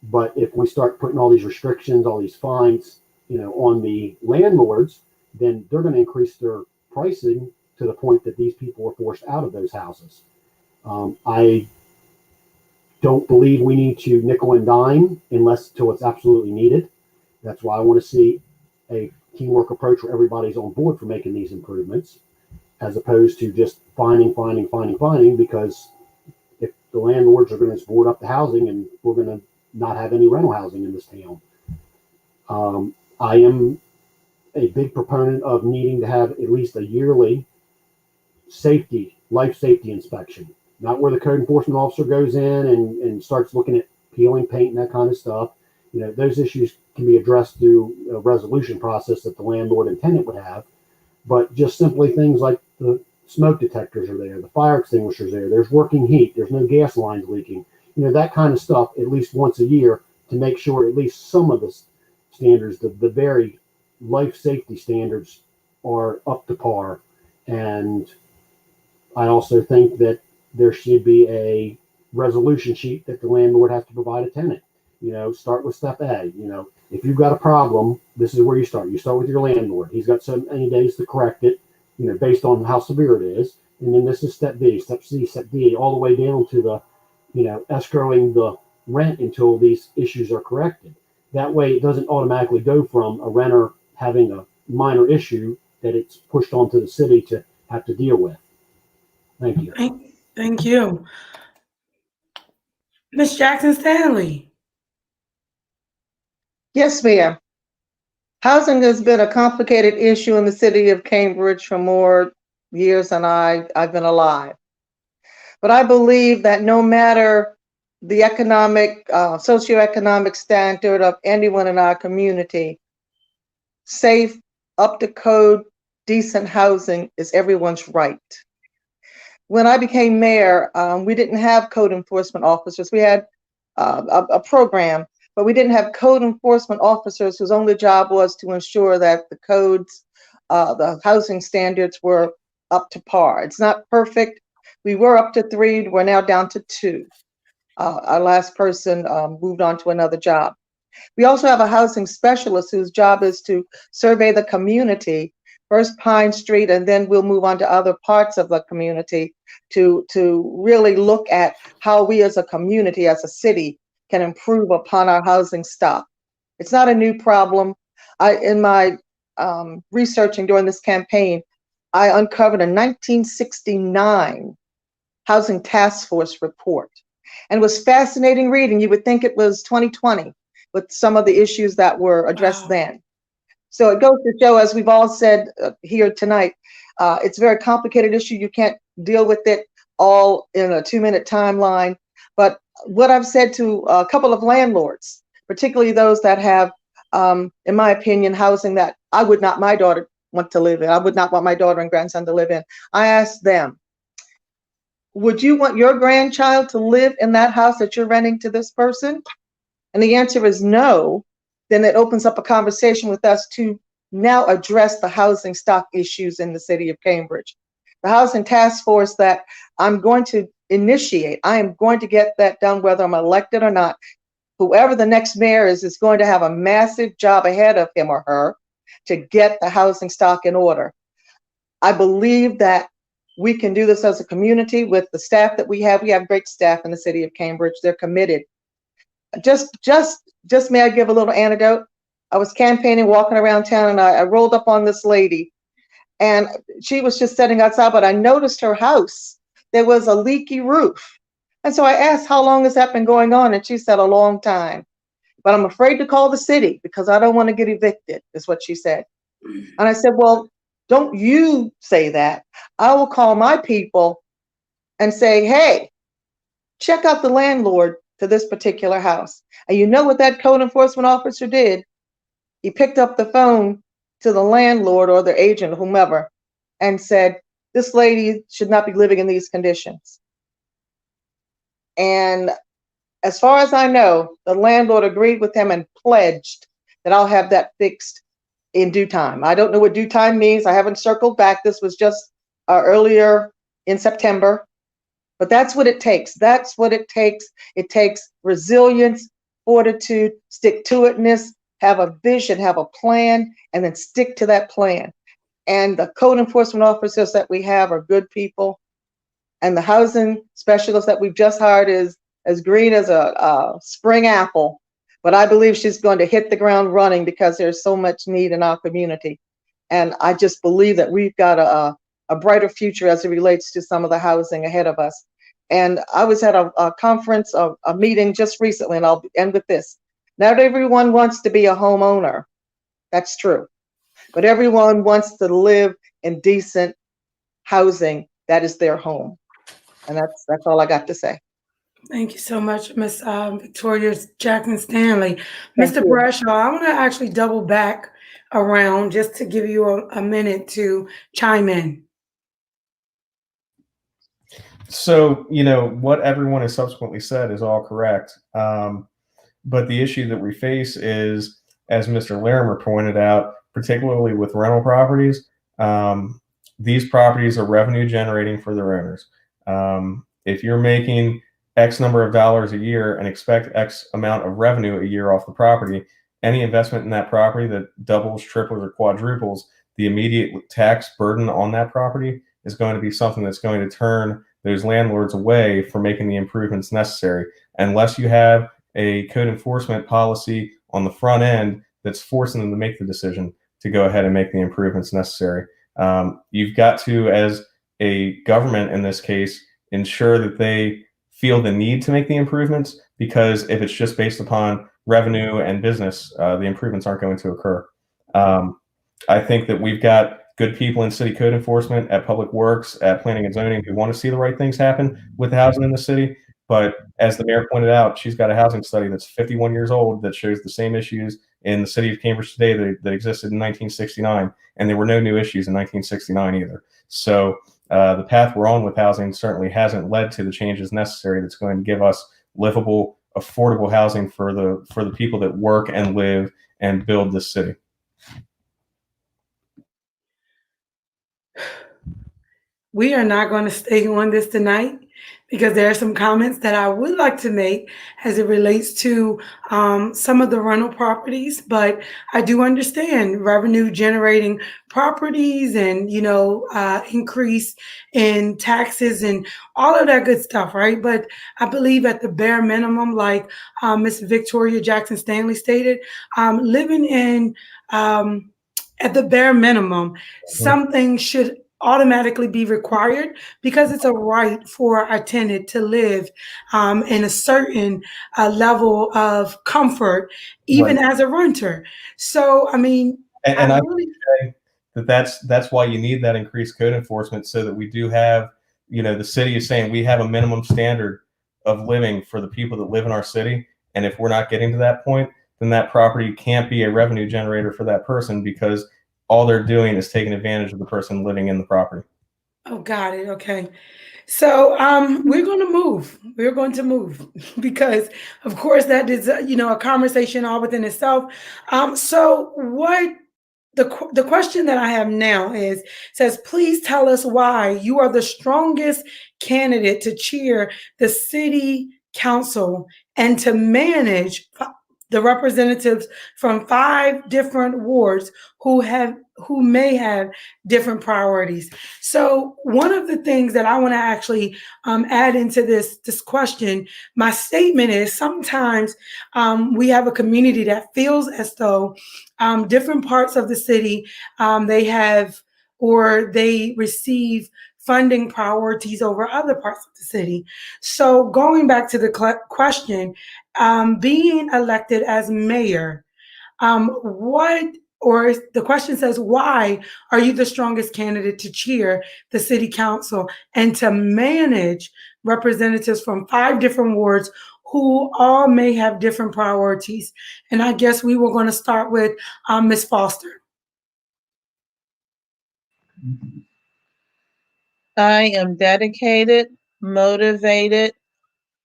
But if we start putting all these restrictions, all these fines, on the landlords, then they're going to increase their pricing to the point that these people were forced out of those houses. I don't believe we need to nickel and dime unless till it's absolutely needed. That's why I want to see a teamwork approach where everybody's on board for making these improvements, as opposed to just finding, because if the landlords are going to board up the housing and we're going to not have any rental housing in this town. I am a big proponent of needing to have at least a yearly life safety inspection, not where the code enforcement officer goes in and starts looking at peeling paint and that kind of stuff. You know, those issues can be addressed through a resolution process that the landlord and tenant would have, but just simply things like the smoke detectors are there, the fire extinguishers are there, there's working heat, there's no gas lines leaking, you know, that kind of stuff at least once a year to make sure at least some of the standards, the very life safety standards, are up to par. And I also think that there should be a resolution sheet that the landlord has to provide a tenant. You know, start with step A. You know, if you've got a problem, this is where you start. You start with your landlord. He's got so many days to correct it, you know, based on how severe it is. And then this is step B, step C, step D, all the way down to the, you know, escrowing the rent until these issues are corrected. That way it doesn't automatically go from a renter having a minor issue that it's pushed onto the city to have to deal with. Thank you. Thank you. Ms. Jackson Stanley. Yes, ma'am. Housing has been a complicated issue in the city of Cambridge for more years than I've been alive. But I believe that no matter the socioeconomic standard of anyone in our community, safe, up to code, decent housing is everyone's right. When I became mayor, we didn't have code enforcement officers. We had a program, but we didn't have code enforcement officers whose only job was to ensure that the codes, the housing standards were up to par. It's not perfect. We were up to 3, we're now down to 2. Our last person moved on to another job. We also have a housing specialist whose job is to survey the community, first Pine Street, and then we'll move on to other parts of the community to really look at how we as a community, as a city, can improve upon our housing stock. It's not a new problem. In my researching during this campaign, I uncovered a 1969 Housing Task Force report. And it was fascinating reading. You would think it was 2020 with some of the issues that were addressed then. So it goes to show, as we've all said here tonight, it's a very complicated issue. You can't deal with it all in a 2-minute timeline. But what I've said to a couple of landlords, particularly those that have, in my opinion, housing that I would not my daughter want to live in, I would not want my daughter and grandson to live in. I asked them, would you want your grandchild to live in that house that you're renting to this person? And the answer is no. Then it opens up a conversation with us to now address the housing stock issues in the city of Cambridge. The housing task force that I'm going to initiate, I am going to get that done whether I'm elected or not. Whoever the next mayor is going to have a massive job ahead of him or her to get the housing stock in order. I believe that we can do this as a community with the staff that we have. We have great staff in the city of Cambridge. They're committed. Just may I give a little anecdote? I was campaigning, walking around town, and I rolled up on this lady, and she was just sitting outside, but I noticed her house. There was a leaky roof. And so I asked, how long has that been going on? And she said, a long time. But I'm afraid to call the city because I don't want to get evicted, is what she said. And I said, well, don't you say that. I will call my people and say, hey, check out the landlord to this particular house. And you know what that code enforcement officer did? He picked up the phone to the landlord or the agent, whomever, and said, this lady should not be living in these conditions. And as far as I know, the landlord agreed with him and pledged that I'll have that fixed in due time. I don't know what due time means. I haven't circled back. This was just earlier in September. But that's what it takes. That's what it takes. It takes resilience, fortitude, stick-to-itness, have a vision, have a plan, and then stick to that plan. And the code enforcement officers that we have are good people. And the housing specialist that we've just hired is as green as a spring apple. But I believe she's going to hit the ground running because there's so much need in our community. And I just believe that we've got a brighter future as it relates to some of the housing ahead of us. And I was at a conference, a meeting just recently, and I'll end with this. Not everyone wants to be a homeowner. That's true. But everyone wants to live in decent housing that is their home. And that's all I got to say. Thank you so much, Miss Victoria Jackson Stanley. Thank Mr. you. Bradshaw, I want to actually double back around just to give you a minute to chime in. So, what everyone has subsequently said is all correct. But the issue that we face is, as Mr. Larimer pointed out, particularly with rental properties, these properties are revenue generating for their owners. If you're making X number of dollars a year and expect X amount of revenue a year off the property, any investment in that property that doubles, triples, or quadruples the immediate tax burden on that property is going to be something that's going to turn those landlords away from making the improvements necessary, unless you have a code enforcement policy on the front end that's forcing them to make the decision to go ahead and make the improvements necessary. You've got to, as a government in this case, ensure that they feel the need to make the improvements, because if it's just based upon revenue and business, the improvements aren't going to occur. I think that we've got good people in city code enforcement, at public works, at planning and zoning, who want to see the right things happen with housing in the city. But as the mayor pointed out, she's got a housing study that's 51 years old that shows the same issues in the city of Cambridge today that existed in 1969, and there were no new issues in 1969 either. So the path we're on with housing certainly hasn't led to the changes necessary that's going to give us livable, affordable housing for the people that work and live and build this city. We are not going to stay on this tonight because there are some comments that I would like to make as it relates to some of the rental properties, but I do understand revenue generating properties and, increase in taxes and all of that good stuff, right? But I believe at the bare minimum, like Ms. Victoria Jackson Stanley stated, living in, at the bare minimum, something should automatically be required because it's a right for a tenant to live in a certain level of comfort, even Right. as a renter. So, I mean, and I really say that's why you need that increased code enforcement, so that we do have, the city is saying we have a minimum standard of living for the people that live in our city. And if we're not getting to that point, then that property can't be a revenue generator for that person, because all they're doing is taking advantage of the person living in the property. Oh, got it. Okay. So we're going to move. We're going to move because, of course, that is, a conversation all within itself. So what the question that I have now says, please tell us why you are the strongest candidate to chair the city council and to manage the representatives from 5 different wards who may have different priorities. So one of the things that I want to actually add into this question, my statement is sometimes we have a community that feels as though different parts of the city they have or they receive funding priorities over other parts of the city. So going back to the question, being elected as mayor, the question says, why are you the strongest candidate to chair the city council and to manage representatives from 5 different wards who all may have different priorities? And I guess we were going to start with Ms. Foster. I am dedicated, motivated,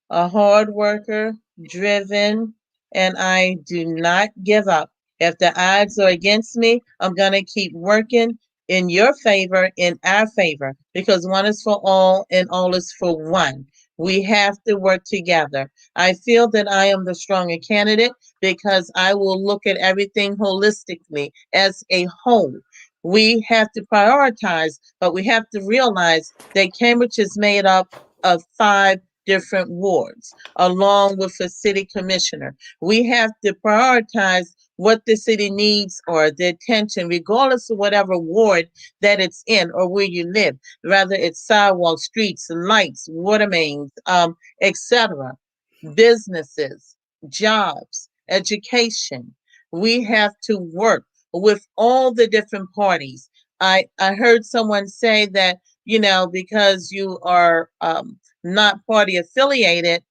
a hard worker, driven, and I do not give up. If the odds are against me, I'm going to keep working in your favor, in our favor, because one is for all and all is for one. We have to work together. I feel that I am the stronger candidate because I will look at everything holistically as a whole. We have to prioritize, but we have to realize that Cambridge is made up of 5 different wards, along with a city commissioner. We have to prioritize what the city needs or the attention, regardless of whatever ward that it's in or where you live, whether it's sidewalks, streets, lights, water mains, etc., businesses, jobs, education. We have to work with all the different parties. I heard someone say that, because you are not party affiliated,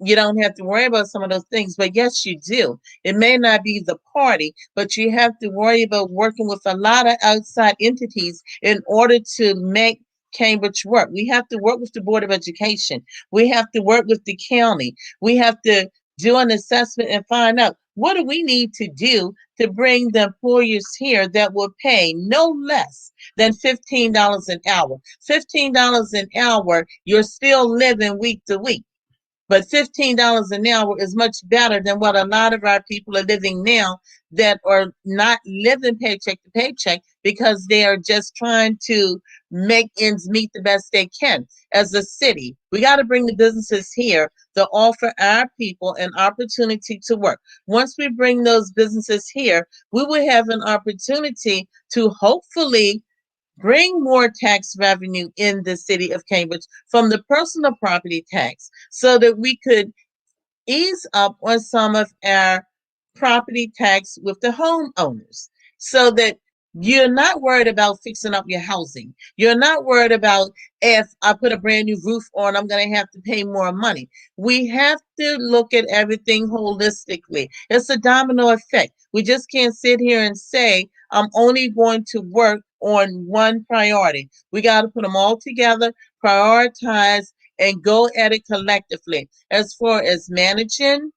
you don't have to worry about some of those things. But yes, you do. It may not be the party, but you have to worry about working with a lot of outside entities in order to make Cambridge work. We have to work with the Board of Education. We have to work with the county. We have to do an assessment and find out what do we need to do to bring the employers here that will pay no less than $15 an hour. $15 an hour, you're still living week to week. But $15 an hour is much better than what a lot of our people are living now that are not living paycheck to paycheck because they are just trying to make ends meet the best they can. As a city, we got to bring the businesses here to offer our people an opportunity to work. Once we bring those businesses here, we will have an opportunity to hopefully bring more tax revenue in the city of Cambridge from the personal property tax so that we could ease up on some of our property tax with the homeowners so that you're not worried about fixing up your housing. You're not worried about if I put a brand new roof on, I'm going to have to pay more money. We have to look at everything holistically. It's a domino effect. We just can't sit here and say, I'm only going to work on one priority. We got to put them all together, prioritize, and go at it collectively. As far as managing,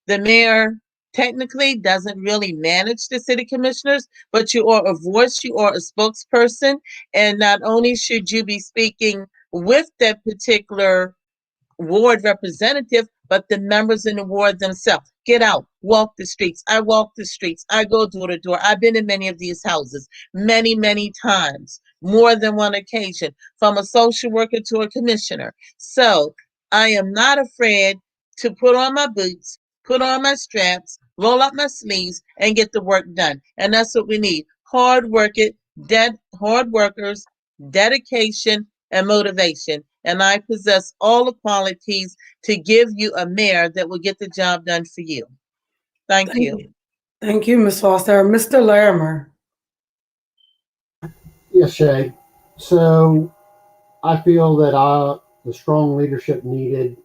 the mayor technically doesn't really manage the city commissioners, but you are a voice, you are a spokesperson, and not only should you be speaking with that particular ward representative, but the members in the ward themselves. Get out, walk the streets. I walk the streets. I go door to door. I've been in many of these houses many, many times, more than one occasion, from a social worker to a commissioner. So I am not afraid to put on my boots, put on my straps, roll up my sleeves, and get the work done. And that's what we need. Hard workers, dedication, and motivation. And I possess all the qualities to give you a mayor that will get the job done for you. Thank you. Thank you, Ms. Foster. Mr. Larimer. Yes, Shay. So I feel that the strong leadership needed,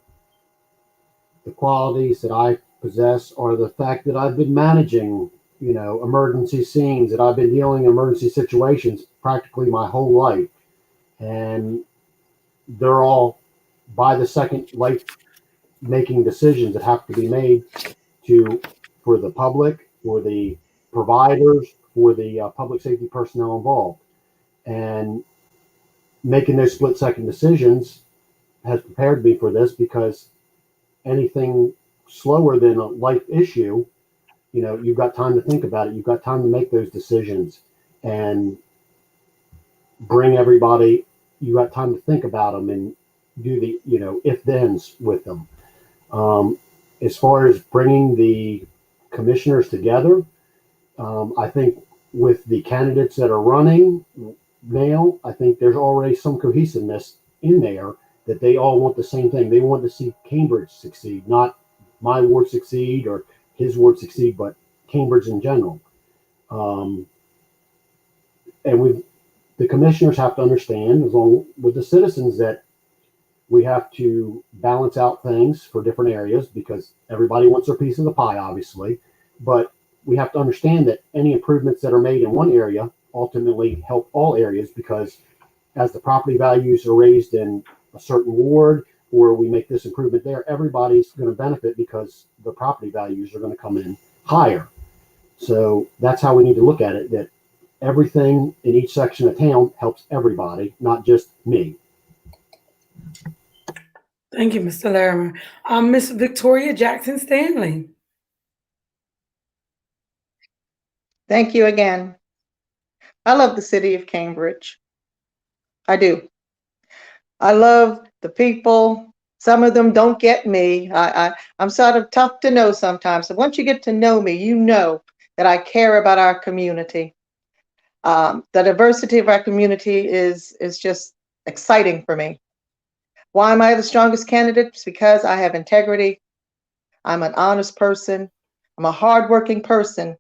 the qualities that I possess, are the fact that I've been managing, emergency scenes, that I've been dealing in emergency situations practically my whole life. And they're all by the second life making decisions that have to be made for the public, for the providers, for the public safety personnel involved. And making those split second decisions has prepared me for this, because anything slower than a life issue, you've got time to think about it. You've got time to make those decisions and bring everybody. You got time to think about them and do the, if-thens with them. As far as bringing the commissioners together, I think with the candidates that are running now, I think there's already some cohesiveness in there, that they all want the same thing. They want to see Cambridge succeed, not my ward succeed or his ward succeed, but Cambridge in general. And the commissioners have to understand, along with the citizens, that we have to balance out things for different areas, because everybody wants their piece of the pie, obviously. But we have to understand that any improvements that are made in one area ultimately help all areas, because as the property values are raised in a certain ward, or we make this improvement there, everybody's going to benefit because the property values are going to come in higher. So that's how we need to look at it, that everything in each section of town helps everybody, not just me. Thank you, Mr. Larimer. Miss Victoria Jackson Stanley. Thank you again. I love the city of Cambridge. I do. I love the people. Some of them don't get me. I'm sort of tough to know sometimes. So once you get to know me, you know that I care about our community. The diversity of our community is just exciting for me. Why am I the strongest candidate? It's because I have integrity. I'm an honest person. I'm a hardworking person.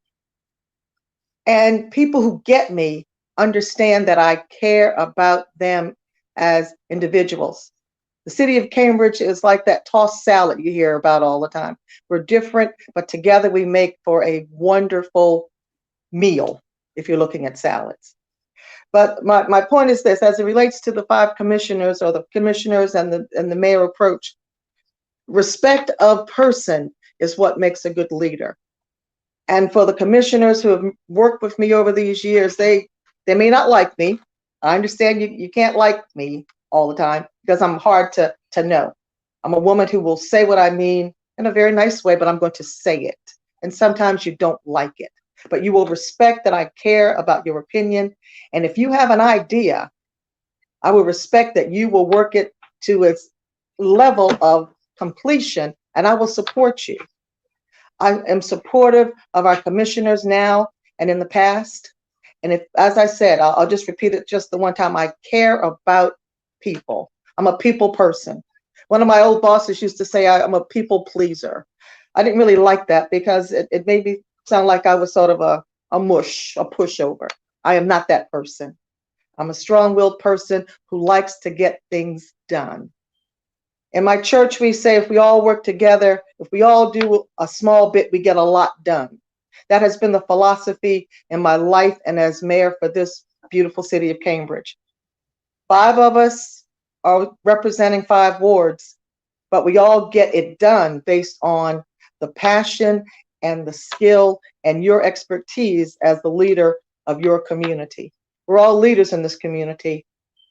And people who get me understand that I care about them as individuals. The city of Cambridge is like that tossed salad you hear about all the time. We're different, but together we make for a wonderful meal if you're looking at salads. But my point is this, as it relates to the 5 commissioners or the commissioners and the mayor approach, respect of person is what makes a good leader. And for the commissioners who have worked with me over these years, they may not like me. I understand you can't like me all the time because I'm hard to know. I'm a woman who will say what I mean in a very nice way, but I'm going to say it. And sometimes you don't like it, but you will respect that I care about your opinion. And if you have an idea, I will respect that you will work it to its level of completion, and I will support you. I am supportive of our commissioners now and in the past. And if, as I said, I'll just repeat it just the one time, I care about people. I'm a people person. One of my old bosses used to say I'm a people pleaser. I didn't really like that because it made me sound like I was sort of a pushover. I am not that person. I'm a strong-willed person who likes to get things done. In my church, we say if we all work together, if we all do a small bit, we get a lot done. That has been the philosophy in my life and as mayor for this beautiful city of Cambridge. 5 of us are representing 5 wards, but we all get it done based on the passion and the skill and your expertise as the leader of your community. We're all leaders in this community.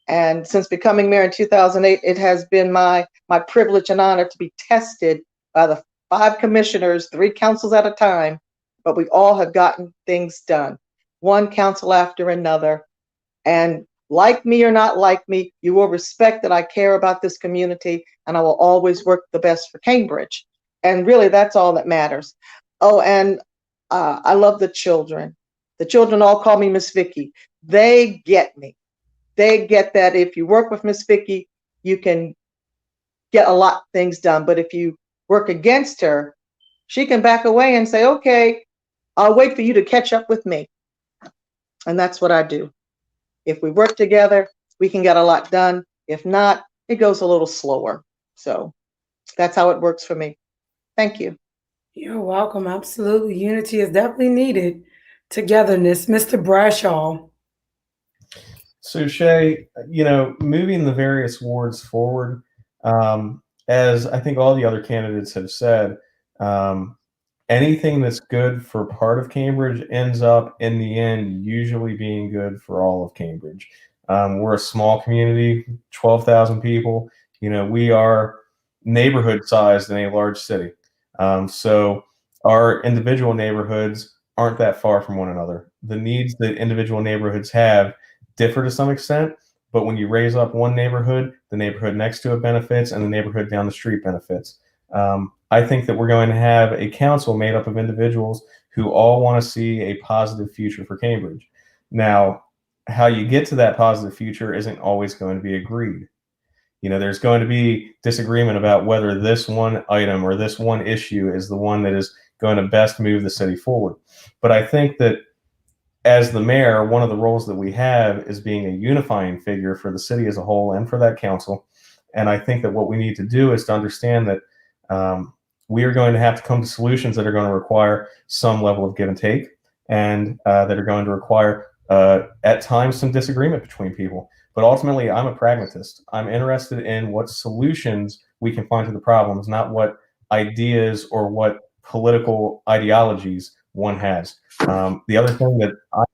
And since becoming mayor in 2008, it has been my privilege and honor to be tested by the 5 commissioners, 3 councils at a time, but we all have gotten things done, one council after another. And like me or not like me, you will respect that I care about this community, and I will always work the best for Cambridge. And really, that's all that matters. Oh, and I love the children. The children all call me Miss Vicky. They get me. They get that if you work with Miss Vicky, you can get a lot of things done. But if you work against her, she can back away and say, okay, I'll wait for you to catch up with me. And that's what I do. If we work together, we can get a lot done. If not, it goes a little slower. So that's how it works for me. Thank you. You're welcome. Absolutely. Unity is definitely needed. Togetherness. Mr. Bradshaw. So Shay, moving the various wards forward, as I think all the other candidates have said, anything that's good for part of Cambridge ends up in the end usually being good for all of Cambridge. We're a small community, 12,000 people. We are neighborhood sized in a large city. So our individual neighborhoods aren't that far from one another. The needs that individual neighborhoods have differ to some extent, but when you raise up one neighborhood, the neighborhood next to it benefits and the neighborhood down the street benefits. I think that we're going to have a council made up of individuals who all want to see a positive future for Cambridge. Now, how you get to that positive future isn't always going to be agreed. There's going to be disagreement about whether this one item or this one issue is the one that is going to best move the city forward. But I think that as the mayor, one of the roles that we have is being a unifying figure for the city as a whole and for that council. And I think that what we need to do is to understand that we are going to have to come to solutions that are going to require some level of give and take, and that are going to require, at times, some disagreement between people. But ultimately, I'm a pragmatist. I'm interested in what solutions we can find to the problems, not what ideas or what political ideologies one has. The other thing that I'm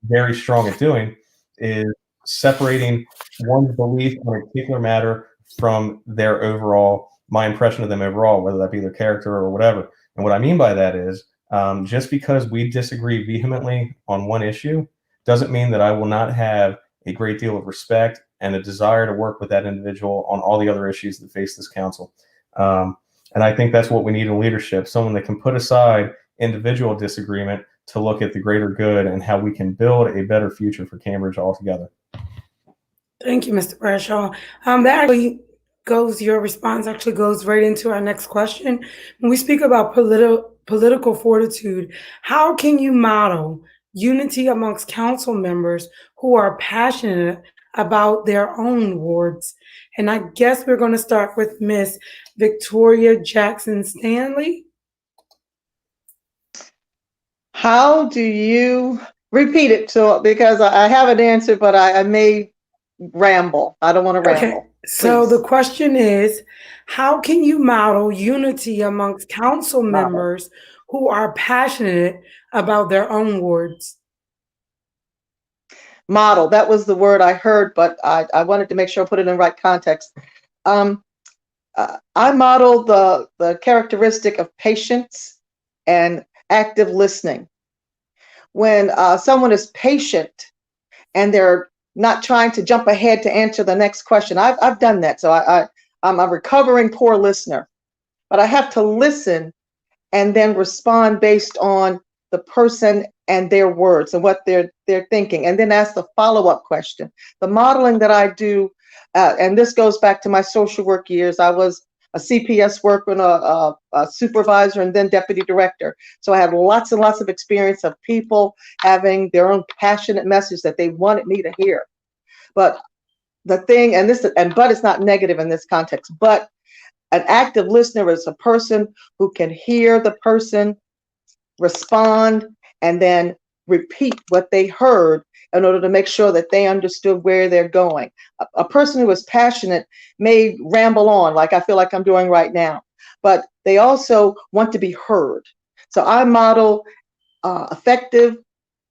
very strong at doing is separating one's belief on a particular matter from their overall, my impression of them overall, whether that be their character or whatever. And what I mean by that is, just because we disagree vehemently on one issue doesn't mean that I will not have a great deal of respect and a desire to work with that individual on all the other issues that face this council. And I think that's what we need in leadership, someone that can put aside individual disagreement to look at the greater good and how we can build a better future for Cambridge altogether. Thank you, Mr. Bradshaw. Your response actually goes right into our next question. When we speak about political fortitude, how can you model unity amongst council members who are passionate about their own wards? And I guess we're going to start with Miss Victoria Jackson Stanley. How do you repeat it because I have an answer, but I may ramble. I don't want to ramble. Okay. So Please. the question is, how can you model unity amongst council members who are passionate about their own wards? Model, that was the word I heard, but I wanted to make sure I put it in the right context. I model the characteristic of patience and active listening. When someone is patient and they're not trying to jump ahead to answer the next question. I've done that. So I'm a recovering poor listener, but I have to listen and then respond based on the person and their words and what they're thinking, and then ask the follow-up question. The modeling that I do, and this goes back to my social work years. I was a CPS worker and a supervisor and then deputy director. So I had lots and lots of experience of people having their own passionate message that they wanted me to hear. But the thing, but it's not negative in this context, but an active listener is a person who can hear the person, respond, and then repeat what they heard in order to make sure that they understood where they're going. A person who is passionate may ramble on like I feel like I'm doing right now, but they also want to be heard. So I model effective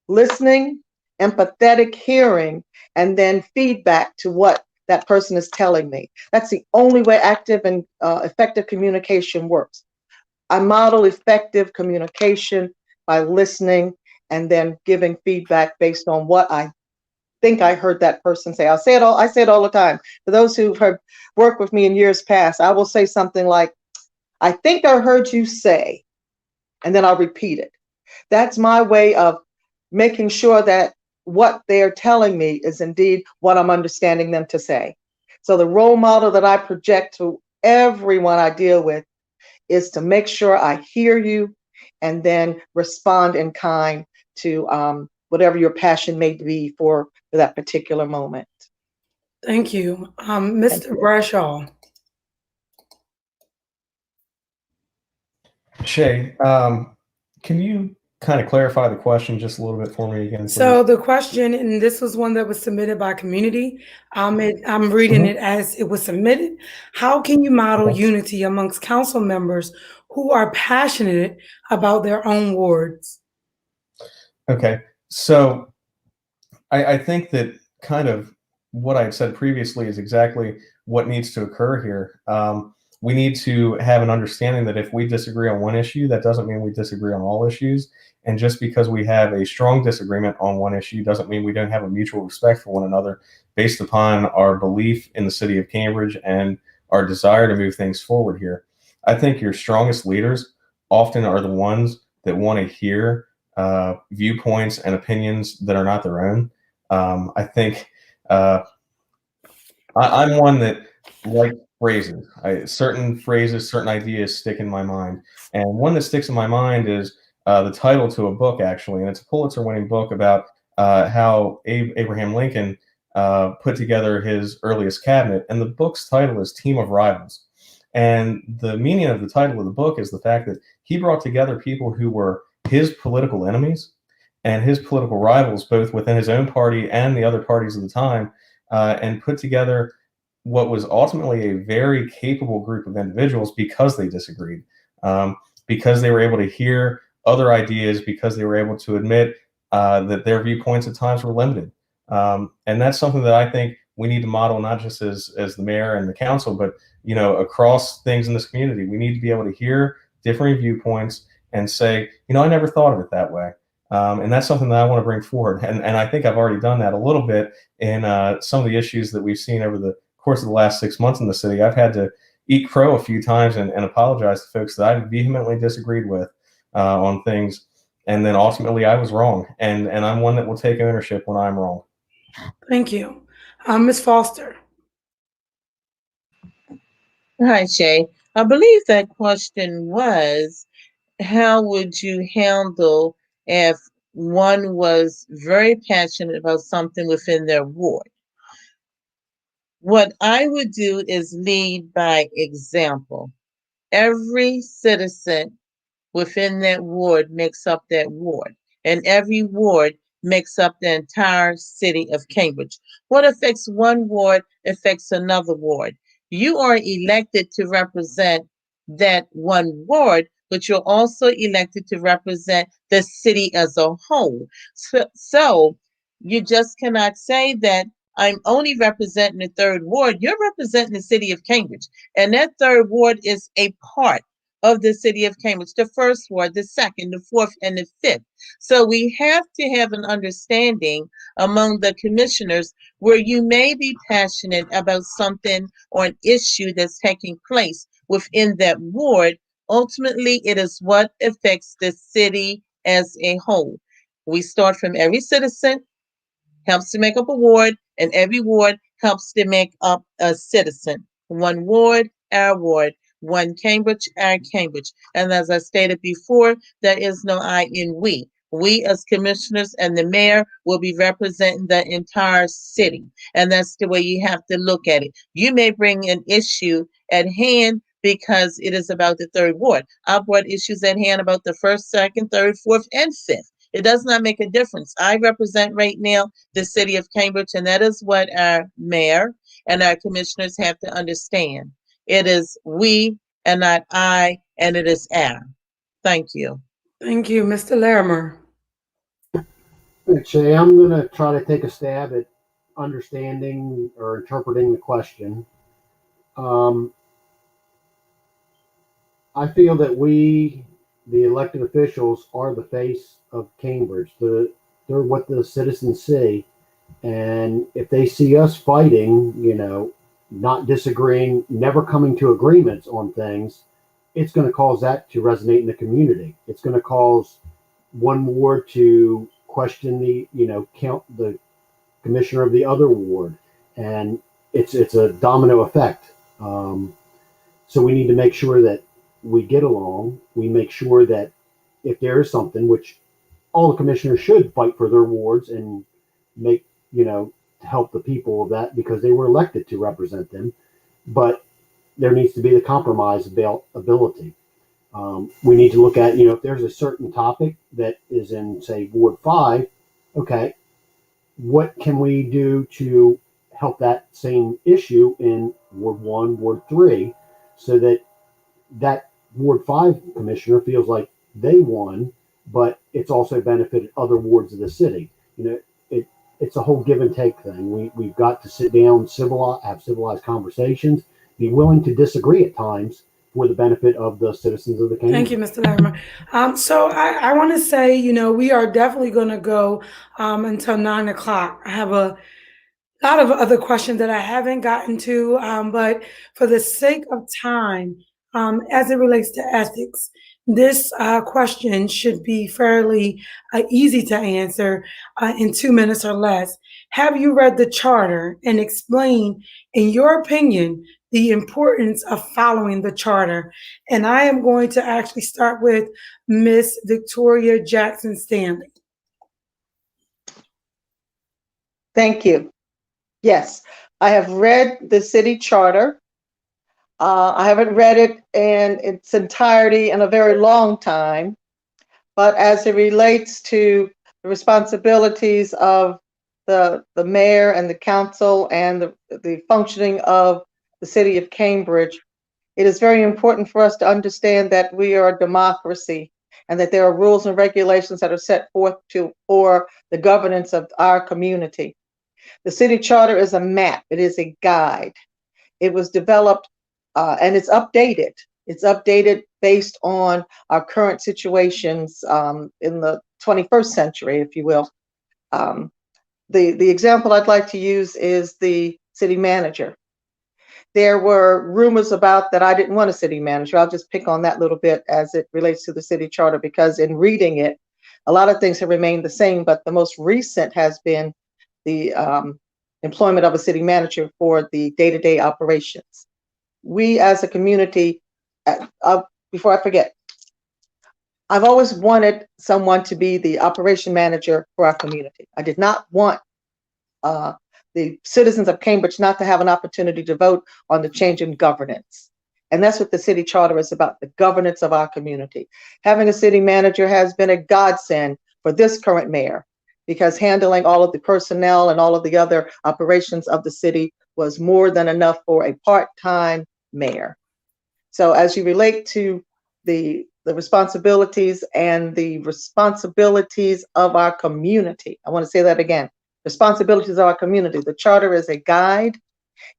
listening, empathetic hearing, and then feedback to what that person is telling me. That's the only way active and effective communication works. I model effective communication by listening and then giving feedback based on what I think I heard that person say. I say it all the time. For those who've worked with me in years past, I will say something like, I think I heard you say, and then I'll repeat it. That's my way of making sure that what they're telling me is indeed what I'm understanding them to say. So the role model that I project to everyone I deal with is to make sure I hear you and then respond in kind to whatever your passion may be for that particular moment. Thank you. Mr. Bradshaw. Shay, can you kind of clarify the question just a little bit for me again, please? So the question, and this was one that was submitted by community. I'm reading it as it was submitted. How can you model unity amongst council members who are passionate about their own wards? Okay, so I think that kind of what I had said previously is exactly what needs to occur here. We need to have an understanding that if we disagree on one issue, that doesn't mean we disagree on all issues. And just because we have a strong disagreement on one issue doesn't mean we don't have a mutual respect for one another based upon our belief in the city of Cambridge and our desire to move things forward here. I think your strongest leaders often are the ones that want to hear viewpoints and opinions that are not their own. I think I'm one that likes phrases. Certain phrases, certain ideas stick in my mind. And one that sticks in my mind is the title to a book, actually. And it's a Pulitzer-winning book about how Abraham Lincoln put together his earliest cabinet. And the book's title is Team of Rivals. And the meaning of the title of the book is the fact that he brought together people who were his political enemies and his political rivals, both within his own party and the other parties of the time, and put together what was ultimately a very capable group of individuals because they disagreed, because they were able to hear other ideas, because they were able to admit that their viewpoints at times were limited. And that's something that I think we need to model, not just as the mayor and the council, but across things in this community. We need to be able to hear differing viewpoints and say, I never thought of it that way. And that's something that I want to bring forward. And I think I've already done that a little bit in some of the issues that we've seen over the course of the last 6 months in the city. I've had to eat crow a few times and apologize to folks that I vehemently disagreed with on things. And then ultimately I was wrong. And I'm one that will take ownership when I'm wrong. Thank you. Ms. Foster. Hi, Shay. I believe that question was, how would you handle if one was very passionate about something within their ward? What I would do is lead by example. Every citizen within that ward makes up that ward, and every ward makes up the entire city of Cambridge. What affects one ward affects another ward. You are elected to represent that one ward, but you're also elected to represent the city as a whole. So you just cannot say that I'm only representing the third ward. You're representing the city of Cambridge, and that third ward is a part of the city of Cambridge, the first ward, the second, the fourth, and the fifth. So we have to have an understanding among the commissioners where you may be passionate about something or an issue that's taking place within that ward. Ultimately, it is what affects the city as a whole. We start from every citizen helps to make up a ward, and every ward helps to make up a citizen. One ward, our ward. One Cambridge, our Cambridge. And as I stated before, there is no I in we. We as commissioners and the mayor will be representing the entire city. And that's the way you have to look at it. You may bring an issue at hand because it is about the third ward. I brought issues at hand about the first, second, third, fourth, and fifth. It does not make a difference. I represent right now the city of Cambridge, and that is what our mayor and our commissioners have to understand. It is we and not I, and it is our. Thank you. Thank you, Mr. Larimer. Actually, I'm going to try to take a stab at understanding or interpreting the question. I feel that we, the elected officials, are the face of Cambridge. They're what the citizens see. And if they see us fighting, not disagreeing, never coming to agreements on things, it's going to cause that to resonate in the community. It's going to cause one ward to question count the commissioner of the other ward, and it's a domino effect. So we need to make sure that we get along. We make sure that if there is something, which all the commissioners should fight for their wards and make, to help the people of that, because they were elected to represent them. But there needs to be the compromise ability. We need to look at, if there's a certain topic that is in, say, Ward 5, okay, what can we do to help that same issue in Ward 1, Ward 3, so that that Ward 5 commissioner feels like they won, but it's also benefited other wards of the city. It's a whole give and take thing. We've got to sit down, have civilized conversations, be willing to disagree at times for the benefit of the citizens of the Cambridge. Thank you, Mr. Larimer. So I want to say, we are definitely going to go until 9 o'clock. I have a lot of other questions that I haven't gotten to, but for the sake of time, as it relates to ethics, this question should be fairly easy to answer in 2 minutes or less. Have you read the charter and explain, in your opinion, the importance of following the charter? And I am going to actually start with Miss Victoria Jackson Stanley. Thank you. Yes, I have read the city charter. I haven't read it in its entirety in a very long time, but as it relates to the responsibilities of the mayor and the council and the functioning of the city of Cambridge, it is very important for us to understand that we are a democracy and that there are rules and regulations that are set forth for the governance of our community. The city charter is a map. It is a guide. It was developed and it's updated. It's updated based on our current situations in the 21st century, if you will. The example I'd like to use is the city manager. There were rumors about that I didn't want a city manager. I'll just pick on that little bit as it relates to the city charter, because in reading it, a lot of things have remained the same, but the most recent has been the employment of a city manager for the day-to-day operations. We as a community, before I forget, I've always wanted someone to be the operation manager for our community. I did not want the citizens of Cambridge not to have an opportunity to vote on the change in governance. And that's what the city charter is about, the governance of our community. Having a city manager has been a godsend for this current mayor, because handling all of the personnel and all of the other operations of the city was more than enough for a part-time mayor. So as you relate to the responsibilities and the responsibilities of our community, I want to say that again, responsibilities of our community. The charter is a guide,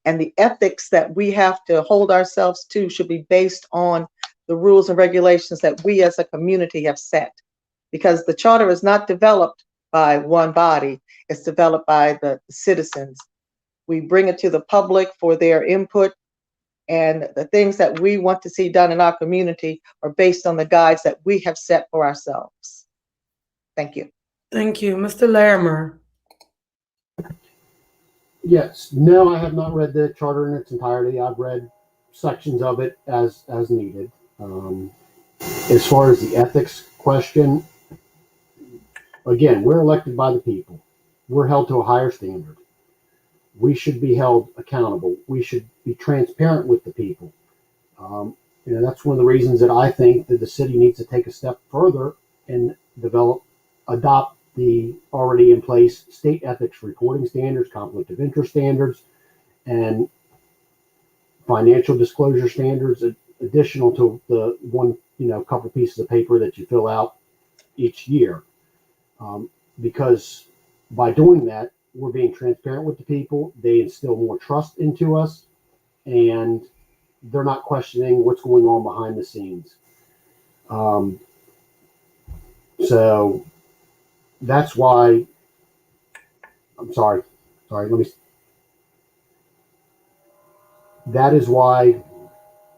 and the ethics that we have to hold ourselves to should be based on the rules and regulations that we as a community have set. Because the charter is not developed by one body, it's developed by the citizens. We bring it to the public for their input, and the things that we want to see done in our community are based on the guides that we have set for ourselves. Thank you. Thank you. Mr. Larimer. Yes, no, I have not read the charter in its entirety. I've read sections of it as needed. As far as the ethics question, again, we're elected by the people. We're held to a higher standard. We should be held accountable. We should be transparent with the people. That's one of the reasons that I think that the city needs to take a step further and adopt the already in place state ethics reporting standards, conflict of interest standards, and financial disclosure standards, additional to the one, couple pieces of paper that you fill out each year. Because by doing that, we're being transparent with the people. They instill more trust into us, and they're not questioning what's going on behind the scenes. So that's why, that is why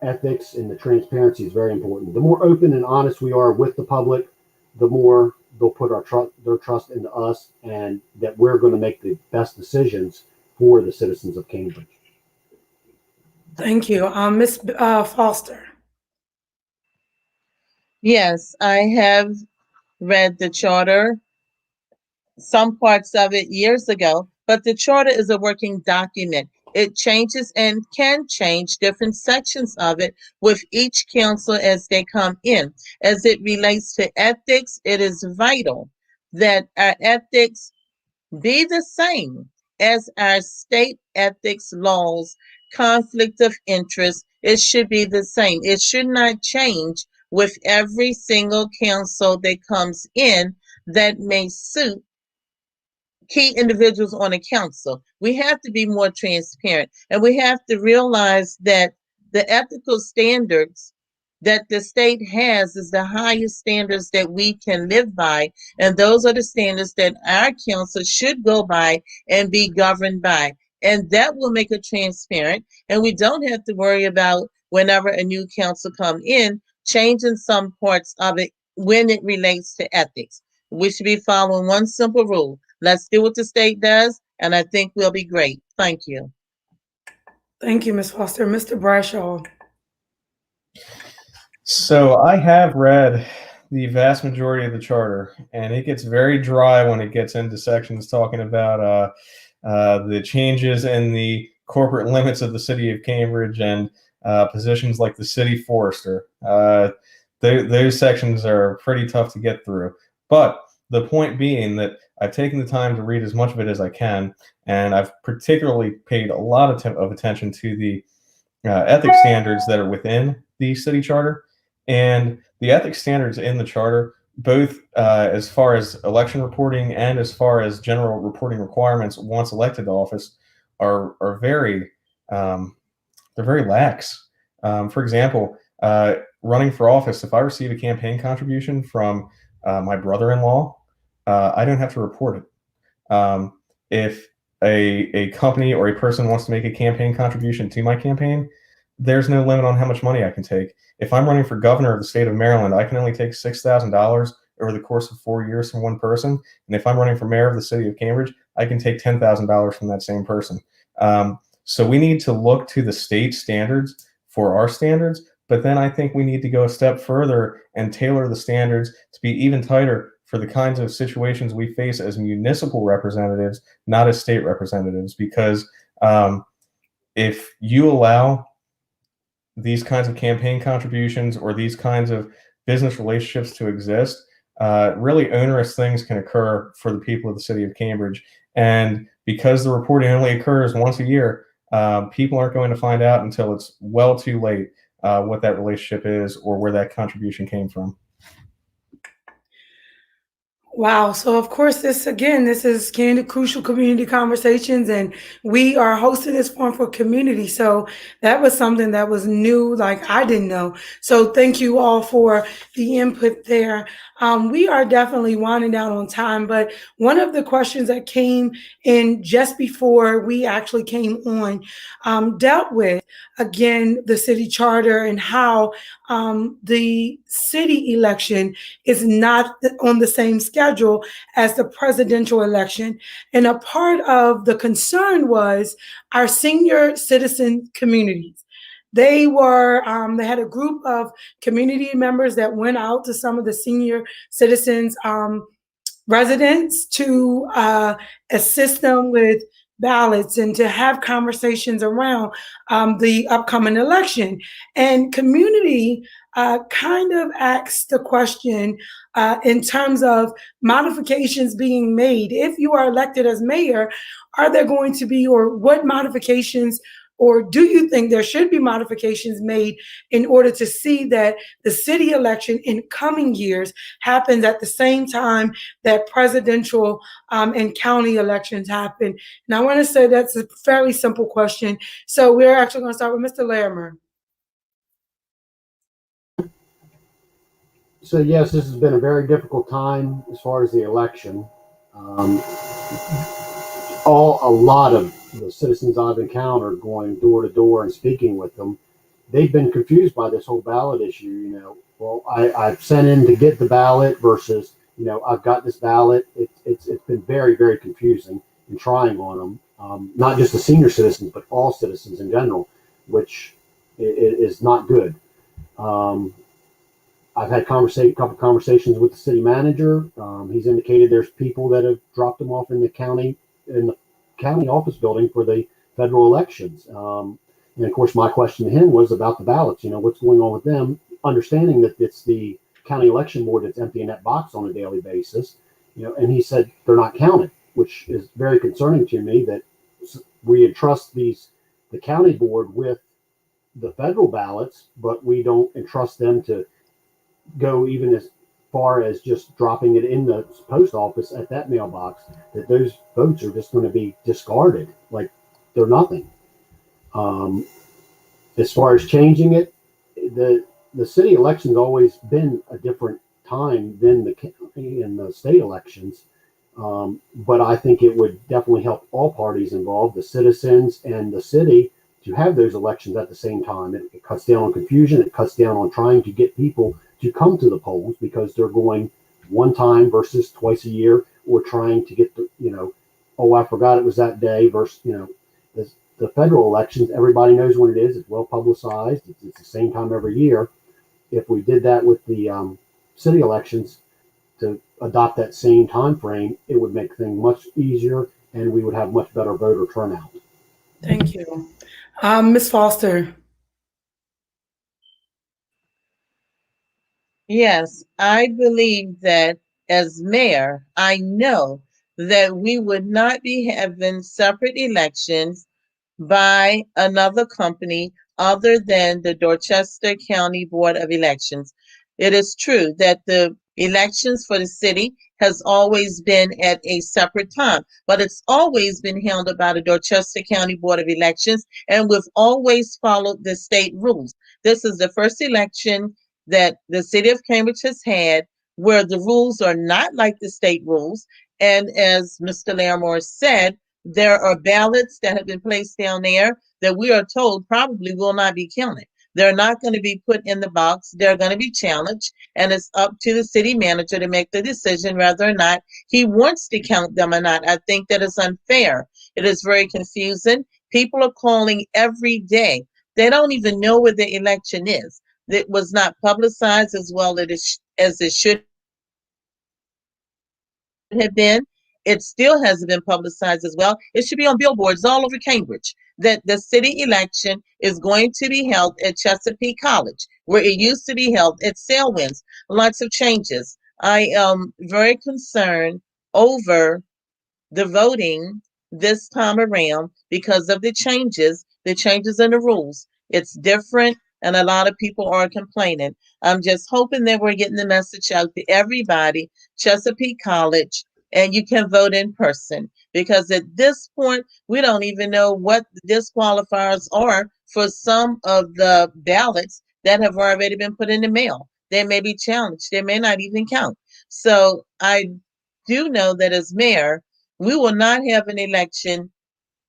ethics and the transparency is very important. The more open and honest we are with the public, the more they'll put their trust into us, and that we're going to make the best decisions for the citizens of Cambridge. Thank you. Ms. Foster. Yes, I have read the charter, some parts of it years ago, but the charter is a working document. It changes and can change different sections of it with each council as they come in. As it relates to ethics, it is vital that our ethics be the same as our state ethics laws. Conflict of interest, it should be the same. It should not change with every single council that comes in that may suit key individuals on a council. We have to be more transparent, and we have to realize that the ethical standards that the state has is the highest standards that we can live by, and those are the standards that our council should go by and be governed by. And that will make it transparent, and we don't have to worry about whenever a new council come in changing some parts of it when it relates to ethics. We should be following one simple rule. Let's do what the state does, and I think we'll be great. Thank you. Thank you, Ms. Foster. Mr. Bradshaw. So I have read the vast majority of the charter, and it gets very dry when it gets into sections talking about the changes in the corporate limits of the city of Cambridge and positions like the city forester. Those sections are pretty tough to get through. But the point being that I've taken the time to read as much of it as I can, and I've particularly paid a lot of attention to the ethics standards that are within the city charter. And the ethics standards in the charter, both as far as election reporting and as far as general reporting requirements once elected to office, are very they're very lax. For example, running for office, if I receive a campaign contribution from my brother-in-law, I don't have to report it. If a company or a person wants to make a campaign contribution to my campaign, there's no limit on how much money I can take. If I'm running for governor of the state of Maryland, I can only take $6,000 over the course of 4 years from one person. And if I'm running for mayor of the city of Cambridge, I can take $10,000 from that same person. So we need to look to the state standards for our standards, but then I think we need to go a step further and tailor the standards to be even tighter for the kinds of situations we face as municipal representatives, not as state representatives, because if you allow these kinds of campaign contributions or these kinds of business relationships to exist, really onerous things can occur for the people of the city of Cambridge. And because the reporting only occurs once a year, people aren't going to find out until it's well too late what that relationship is or where that contribution came from. Wow. So of course, this is Candid Crucial Community Conversations, and we are hosting this forum for community. So that was something that was new, like I didn't know. So thank you all for the input there. We are definitely winding down on time, but one of the questions that came in just before we actually came on dealt with, again, the city charter and how the city election is not on the same schedule as the presidential election. And a part of the concern was our senior citizen communities. They had a group of community members that went out to some of the senior citizens residents to assist them with ballots and to have conversations around the upcoming election. And community kind of asked the question in terms of modifications being made. If you are elected as mayor, are there going to be, or what modifications, or do you think there should be modifications made in order to see that the city election in coming years happens at the same time that presidential and county elections happen? And I want to say that's a fairly simple question. So we're actually going to start with Mr. Larimer. So yes, this has been a very difficult time as far as the election. A lot of the citizens I've encountered going door to door and speaking with them, they've been confused by this whole ballot issue. Well, I've sent in to get the ballot versus, I've got this ballot. It's been very, very confusing and trying on them. Not just the senior citizens, but all citizens in general, which is not good. I've had a couple conversations with the city manager. He's indicated there's people that have dropped them off in the county office building for the federal elections. And of course, my question to him was about the ballots. What's going on with them? Understanding that it's the county election board that's emptying that box on a daily basis. And he said they're not counted, which is very concerning to me. That we entrust the county board with the federal ballots, but we don't entrust them to go even as far as just dropping it in the post office at that mailbox, that those votes are just going to be discarded like they're nothing. As far as changing it, the city election's always been a different time than the county and the state elections. But I think it would definitely help all parties involved, the citizens and the city, to have those elections at the same time. It cuts down on confusion. It cuts down on trying to get people to come to the polls because they're going one time versus twice a year, or trying to get oh, I forgot it was that day versus, the federal elections, everybody knows when it is. It's well publicized. It's the same time every year. If we did that with the city elections, to adopt that same time frame, it would make things much easier and we would have much better voter turnout. Thank you. Ms. Foster. Yes, I believe that as mayor, I know that we would not be having separate elections by another company other than the Dorchester County Board of Elections. It is true that the elections for the city has always been at a separate time, but it's always been handled by the Dorchester County Board of Elections, and we've always followed the state rules. This is the first election that the city of Cambridge has had where the rules are not like the state rules. And as Mr. Larimore said, there are ballots that have been placed down there that we are told probably will not be counted. They're not going to be put in the box. They're going to be challenged, and it's up to the city manager to make the decision whether or not he wants to count them or not. I think that is unfair. It is very confusing. People are calling every day. They don't even know where the election is. It was not publicized as well as it should have been. It still hasn't been publicized as well. It should be on billboards all over Cambridge that the city election is going to be held at Chesapeake College, where it used to be held at Salewinds. Lots of changes. I am very concerned over the voting this time around because of the changes in the rules. It's different, and a lot of people are complaining. I'm just hoping that we're getting the message out to everybody, Chesapeake College, and you can vote in person, because at this point, we don't even know what the disqualifiers are for some of the ballots that have already been put in the mail. They may be challenged. They may not even count. So I do know that as mayor, we will not have an election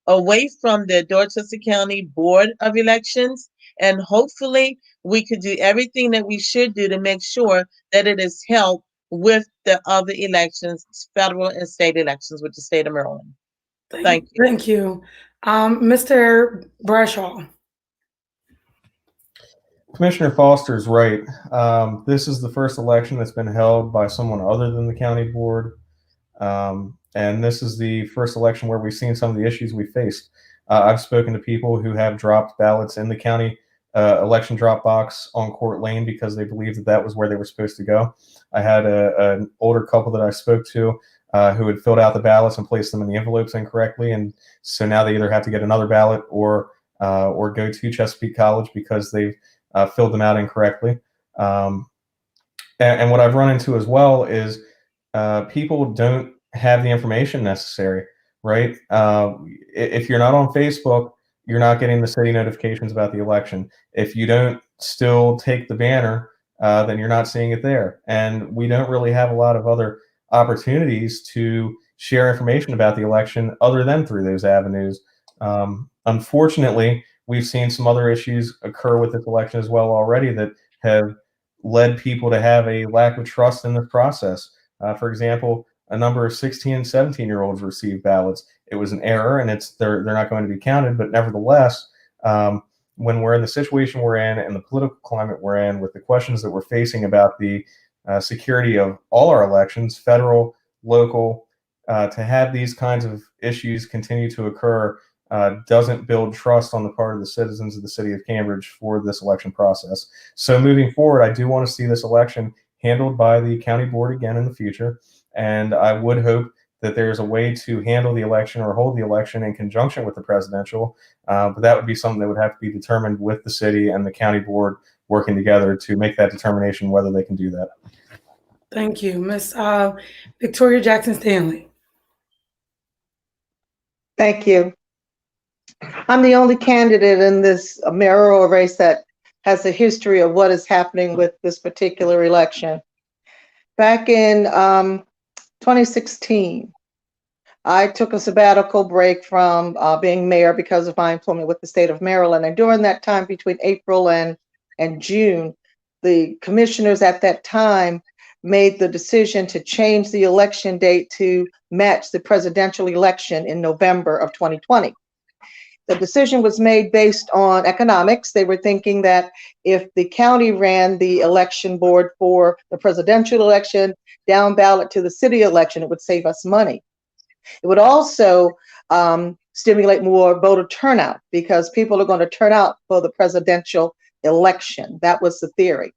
away from the Dorchester County Board of Elections. And hopefully we could do everything that we should do to make sure that it is held with the other elections, federal and state elections with the state of Maryland. Thank you. Thank you. Mr. Bradshaw. Commissioner Foster is right. This is the first election that's been held by someone other than the county board. And this is the first election where we've seen some of the issues we faced. I've spoken to people who have dropped ballots in the county election drop box on Court Lane because they believed that that was where they were supposed to go. I had an older couple that I spoke to who had filled out the ballots and placed them in the envelopes incorrectly, and so now they either have to get another ballot or go to Chesapeake College because they've filled them out incorrectly. And what I've run into as well is people don't have the information necessary, right? If you're not on Facebook, you're not getting the city notifications about the election. If you don't still take the banner, then you're not seeing it there. And we don't really have a lot of other opportunities to share information about the election other than through those avenues. Unfortunately, we've seen some other issues occur with this election as well already that have led people to have a lack of trust in the process. For example, a number of 16 and 17-year-olds received ballots. It was an error, and they're not going to be counted. But nevertheless, when we're in the situation we're in and the political climate we're in, with the questions that we're facing about the security of all our elections, federal, local, to have these kinds of issues continue to occur doesn't build trust on the part of the citizens of the city of Cambridge for this election process. So moving forward, I do want to see this election handled by the county board again in the future. And I would hope that there's a way to handle the election or hold the election in conjunction with the presidential. But that would be something that would have to be determined with the city and the county board working together to make that determination whether they can do that. Thank you. Miss Victoria Jackson Stanley. Thank you. I'm the only candidate in this mayoral race that has a history of what is happening with this particular election. Back in 2016, I took a sabbatical break from being mayor because of my employment with the state of Maryland. And during that time, between April and June, the commissioners at that time made the decision to change the election date to match the presidential election in November of 2020. The decision was made based on economics. They were thinking that if the county ran the election board for the presidential election down ballot to the city election, it would save us money. It would also stimulate more voter turnout because people are going to turn out for the presidential election. That was the theory.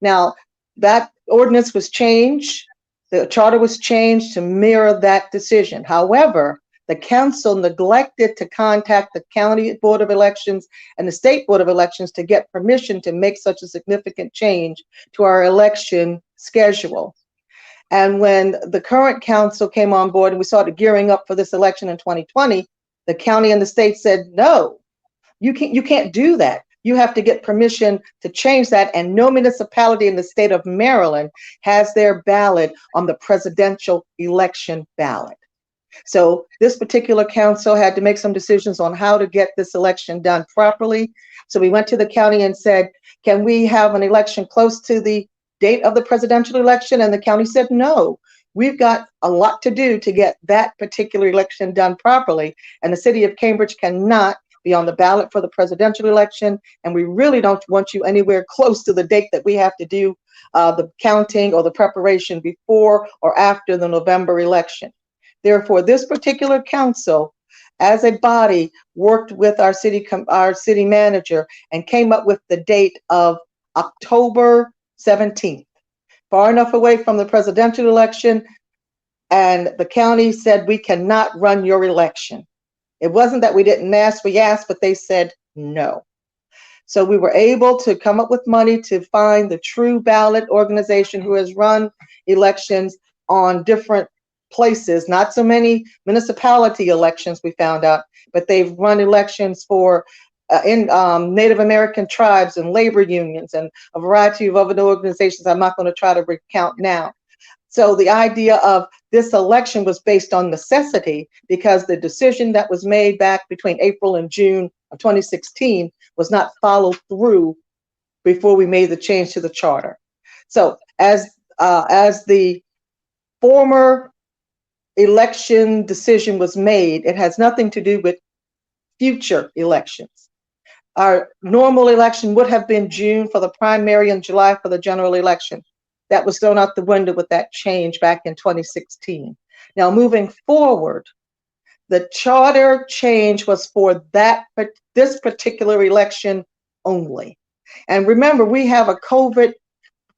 Now, that ordinance was changed. The charter was changed to mirror that decision. However, the council neglected to contact the county board of elections and the state board of elections to get permission to make such a significant change to our election schedule. And when the current council came on board and we started gearing up for this election in 2020, the county and the state said, no, you can't do that. you have to get permission to change that, and no municipality in the state of Maryland has their ballot on the presidential election ballot. So this particular council had to make some decisions on how to get this election done properly. So we went to the county and said, can we have an election close to the date of the presidential election? And the county said, no, we've got a lot to do to get that particular election done properly. And the city of Cambridge cannot be on the ballot for the presidential election. And we really don't want you anywhere close to the date that we have to do the counting or the preparation before or after the November election. Therefore, this particular council, as a body, worked with our city manager and came up with the date of October 17th, far enough away from the presidential election. And the county said, we cannot run your election. It wasn't that we didn't ask, we asked, but they said no. So we were able to come up with money to find the True Ballot organization who has run elections on different places, not so many municipality elections we found out, but they've run elections for in Native American tribes and labor unions and a variety of other organizations I'm not going to try to recount now. So the idea of this election was based on necessity because the decision that was made back between April and June of 2016 was not followed through before we made the change to the charter. So as the former election decision was made, it has nothing to do with future elections. Our normal election would have been June for the primary and July for the general election. That was thrown out the window with that change back in 2016. Now, moving forward, the charter change was for this particular election only. And remember, we have a COVID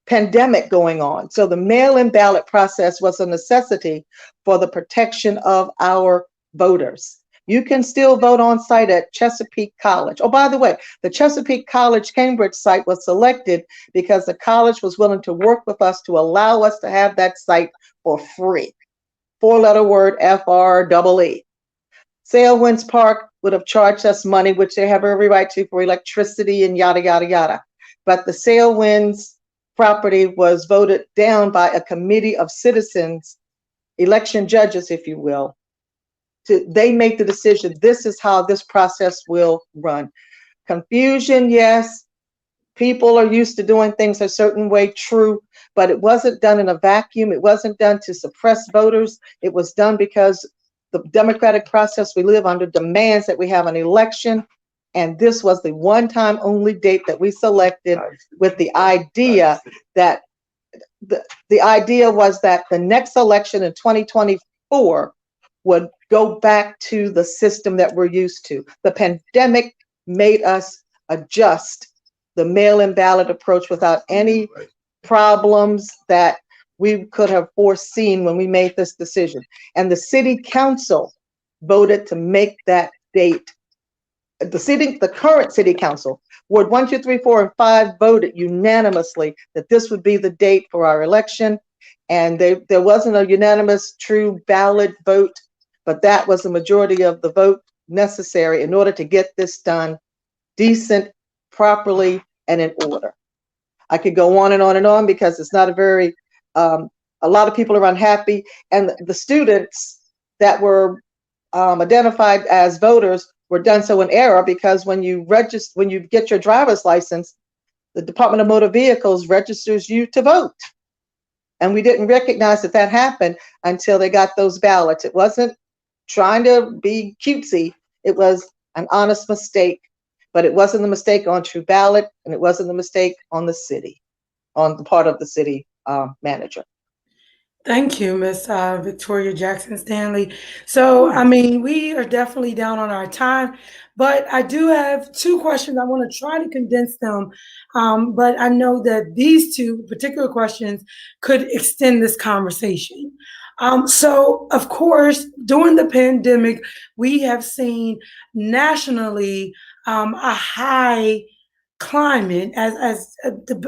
pandemic going on. So the mail-in ballot process was a necessity for the protection of our voters. You can still vote on site at Chesapeake College. Oh, by the way, the Chesapeake College Cambridge site was selected because the college was willing to work with us to allow us to have that site for free. Four-letter word, FREE. Salewinds Park would have charged us money, which they have every right to, for electricity and yada, yada, yada. But the Salewinds property was voted down by a committee of citizens, election judges, if you will. They make the decision, this is how this process will run. Confusion, yes. People are used to doing things a certain way, true, but it wasn't done in a vacuum. It wasn't done to suppress voters. It was done because the democratic process we live under demands that we have an election. And this was the one time only date that we selected, with the idea that the idea was that the next election in 2024 would go back to the system that we're used to. The pandemic made us adjust the mail-in ballot approach without any problems that we could have foreseen when we made this decision. And the city council voted to make that date. The current city council, Ward 1, 2, 3, 4, and 5 voted unanimously that this would be the date for our election. And there wasn't a unanimous true ballot vote, but that was the majority of the vote necessary in order to get this done decent, properly, and in order. I could go on and on and on because it's not a lot of people are unhappy, and the students that were identified as voters were done so in error, because when you get your driver's license, the Department of Motor Vehicles registers you to vote. And we didn't recognize that happened until they got those ballots. It wasn't trying to be cutesy. It was an honest mistake, but it wasn't the mistake on True Ballot, and it wasn't the mistake on the city, on the part of the city manager. Thank you, Miss Victoria Jackson Stanley. So, I mean, we are definitely down on our time, but I do have two questions. I want to try to condense them, but I know that these two particular questions could extend this conversation. So, of course, during the pandemic, we have seen nationally a high climate,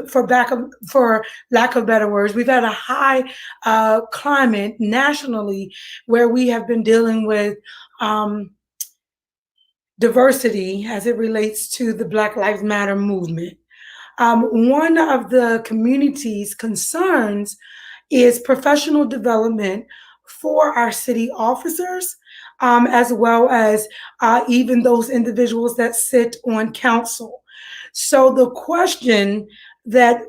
for lack of better words, we've had a high climate nationally where we have been dealing with diversity as it relates to the Black Lives Matter movement. One of the community's concerns is professional development for our city officers, as well as even those individuals that sit on council. So the question that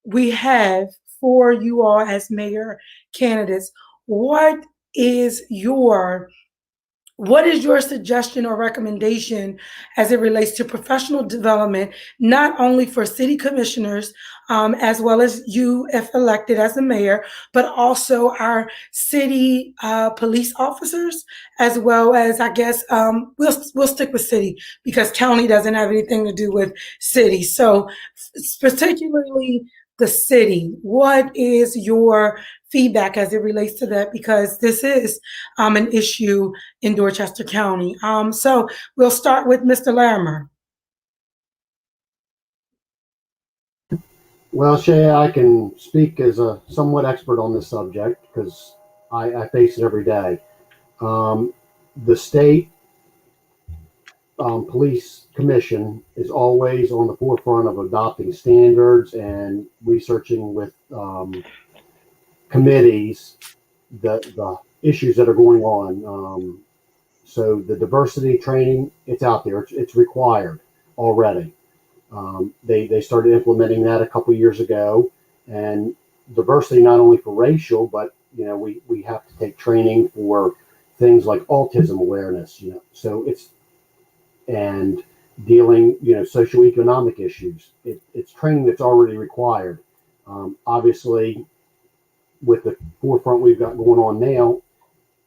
we have for you all as mayor candidates, what is your suggestion or recommendation as it relates to professional development, not only for city commissioners, as well as you, if elected as the mayor, but also our city police officers, as well as, I guess, we'll stick with city because county doesn't have anything to do with city. So particularly the city, what is your feedback as it relates to that? Because this is an issue in Dorchester County. So we'll start with Mr. Larimer. Well, Shay, I can speak as a somewhat expert on this subject because I face it every day. The state police commission is always on the forefront of adopting standards and researching with committees the issues that are going on. So the diversity training, it's out there. It's required already. They started implementing that a couple years ago, and diversity not only for racial, but we have to take training for things like autism awareness. So it's and dealing socioeconomic issues. It's training that's already required. Obviously, with the forefront we've got going on now,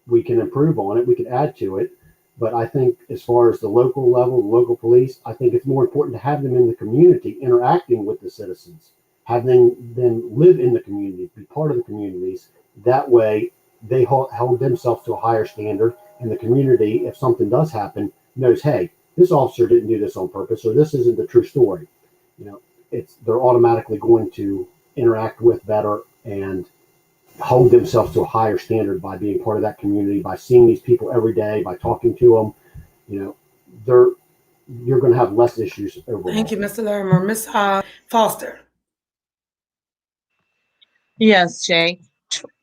we can improve on it. We can add to it. But I think as far as the local level, the local police, I think it's more important to have them in the community, interacting with the citizens, having them live in the community, be part of the communities. That way, they hold themselves to a higher standard, and the community, if something does happen, knows, hey, this officer didn't do this on purpose, or this isn't the true story. They're automatically going to interact with better and hold themselves to a higher standard by being part of that community, by seeing these people every day, by talking to them. You're going to have less issues overall. Thank you, Mr. Larimer. Ms. Foster. Yes, Jay.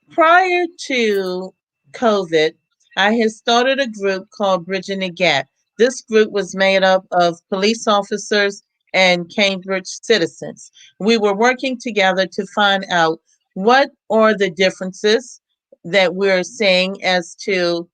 Prior to COVID, I had started a group called Bridging the Gap. This group was made up of police officers and Cambridge citizens. We were working together to find out what are the differences that we're seeing as to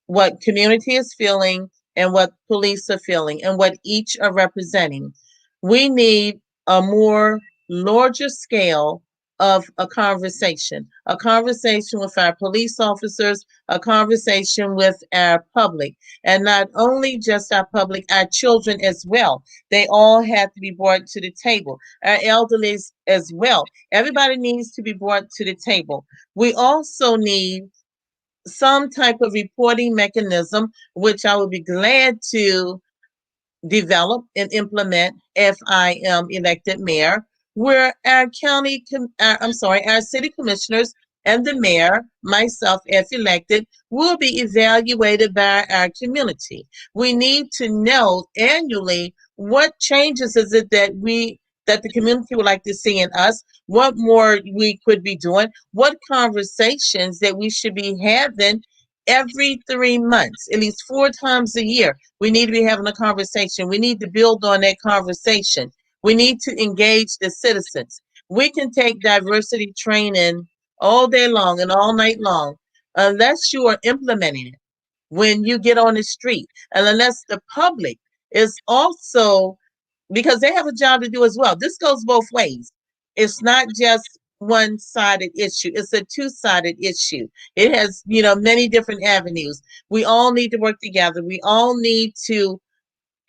what community is feeling and what police are feeling and what each are representing. We need a more larger scale of a conversation with our police officers, a conversation with our public, and not only just our public, our children as well. They all have to be brought to the table. Our elderly as well. Everybody needs to be brought to the table. We also need some type of reporting mechanism, which I would be glad to develop and implement if I am elected mayor, where our our city commissioners and the mayor, myself, if elected, will be evaluated by our community. We need to know annually what changes is it that the community would like to see in us, what more we could be doing, what conversations that we should be having every 3 months, at least 4 times a year. We need to be having a conversation. We need to build on that conversation. We need to engage the citizens. We can take diversity training all day long and all night long unless you are implementing it when you get on the street, and unless the public is also, because they have a job to do as well. This goes both ways. It's not just one-sided issue. It's a two-sided issue. It has, many different avenues. We all need to work together. We all need to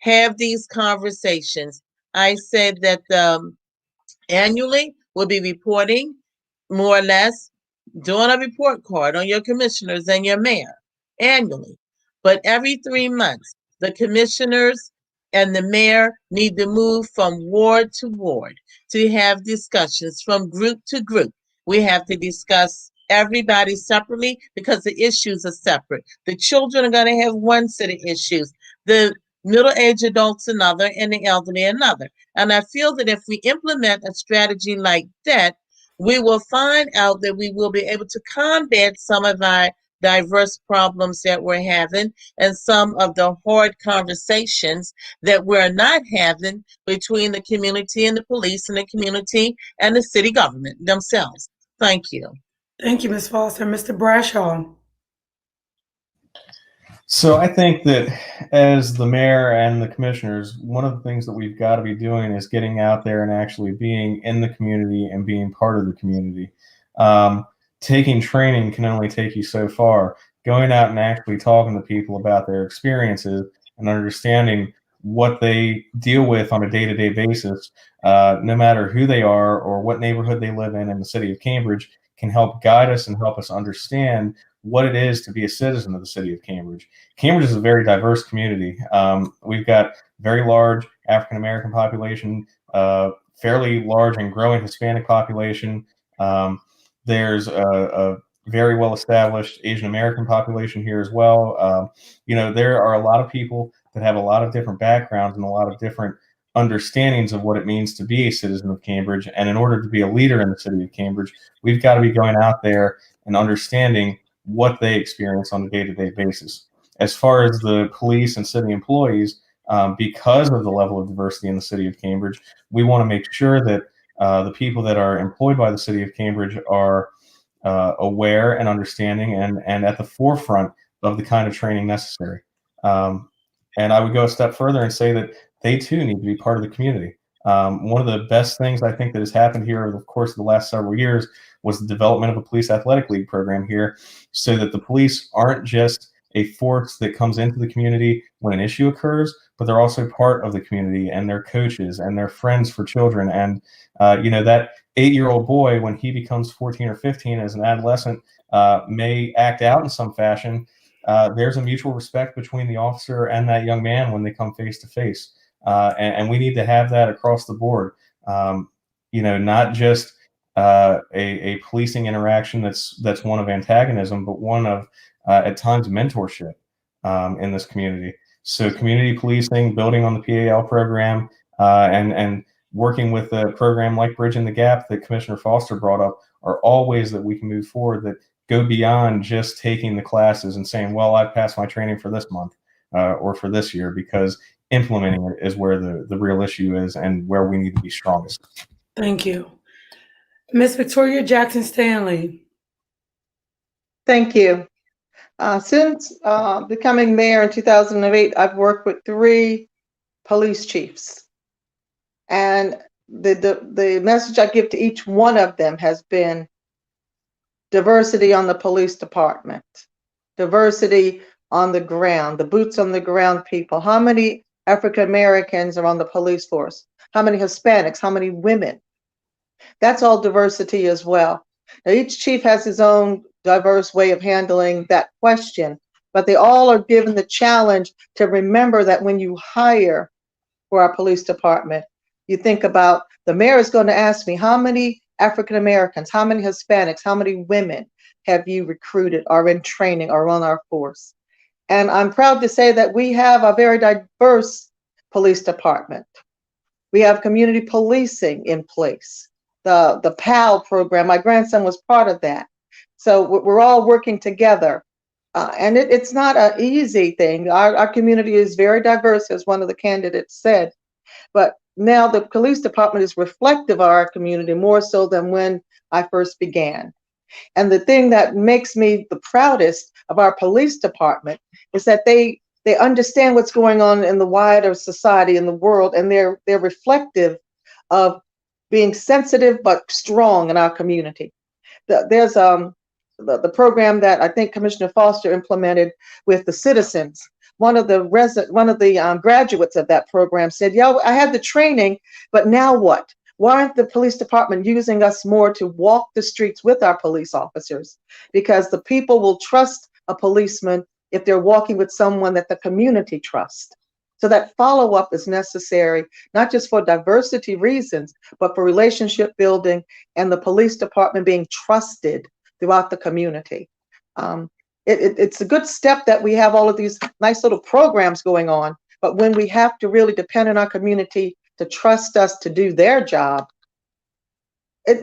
have these conversations. I said that annually we'll be reporting more or less, doing a report card on your commissioners and your mayor annually. But every 3 months, the commissioners and the mayor need to move from ward to ward to have discussions from group to group. We have to discuss everybody separately because the issues are separate. The children are going to have one set of issues, the middle-aged adults another, and the elderly another. And I feel that if we implement a strategy like that, we will find out that we will be able to combat some of our diverse problems that we're having and some of the hard conversations that we're not having between the community and the police and the community and the city government themselves. Thank you. Thank you, Ms. Foster. Mr. Bradshaw. So I think that as the mayor and the commissioners, one of the things that we've got to be doing is getting out there and actually being in the community and being part of the community. Taking training can only take you so far. Going out and actually talking to people about their experiences and understanding what they deal with on a day-to-day basis, no matter who they are or what neighborhood they live in the city of Cambridge, can help guide us and help us understand what it is to be a citizen of the city of Cambridge. Cambridge is a very diverse community. We've got very large African-American population, fairly large and growing Hispanic population. There's a very well-established Asian American population here as well. There are a lot of people that have a lot of different backgrounds and a lot of different understandings of what it means to be a citizen of Cambridge. And in order to be a leader in the city of Cambridge, we've got to be going out there and understanding what they experience on a day-to-day basis. As far as the police and city employees, because of the level of diversity in the city of Cambridge, we want to make sure that the people that are employed by the city of Cambridge are aware and understanding and at the forefront of the kind of training necessary. And I would go a step further and say that they too need to be part of the community. One of the best things I think that has happened here over the course of the last several years was the development of a police athletic league program here, so that the police aren't just a force that comes into the community when an issue occurs, but they're also part of the community and they're coaches and they're friends for children. And that 8-year-old boy, when he becomes 14 or 15 as an adolescent, may act out in some fashion. There's a mutual respect between the officer and that young man when they come face to face. And we need to have that across the board. Not just a policing interaction that's one of antagonism, but one of at times mentorship in this community. So community policing, building on the PAL program, and working with a program like Bridging the Gap that Commissioner Foster brought up are all ways that we can move forward that go beyond just taking the classes and saying, well, I passed my training for this month or for this year, because implementing it is where the real issue is and where we need to be strongest. Thank you. Ms. Victoria Jackson Stanley. Thank you. Since becoming mayor in 2008, I've worked with 3 police chiefs. And the message I give to each one of them has been diversity on the police department, diversity on the ground, the boots on the ground people. How many African Americans are on the police force? How many Hispanics? How many women? That's all diversity as well. Now, each chief has his own diverse way of handling that question, but they all are given the challenge to remember that when you hire for our police department, you think about the mayor is going to ask me, how many African Americans, how many Hispanics, how many women have you recruited or in training or on our force? And I'm proud to say that we have a very diverse police department. We have community policing in place. The PAL program, my grandson was part of that. So we're all working together. And it's not an easy thing. Our community is very diverse, as one of the candidates said. But now the police department is reflective of our community more so than when I first began. And the thing that makes me the proudest of our police department is that they understand what's going on in the wider society, in the world, and they're reflective of being sensitive but strong in our community. There's the program that I think Commissioner Foster implemented with the citizens. One of the graduates of that program said, "Yeah, I had the training, but now what? Why aren't the police department using us more to walk the streets with our police officers? Because the people will trust a policeman if they're walking with someone that the community trusts." So that follow-up is necessary, not just for diversity reasons, but for relationship building and the police department being trusted throughout the community. it's a good step that we have all of these nice little programs going on. But when we have to really depend on our community to trust us to do their job,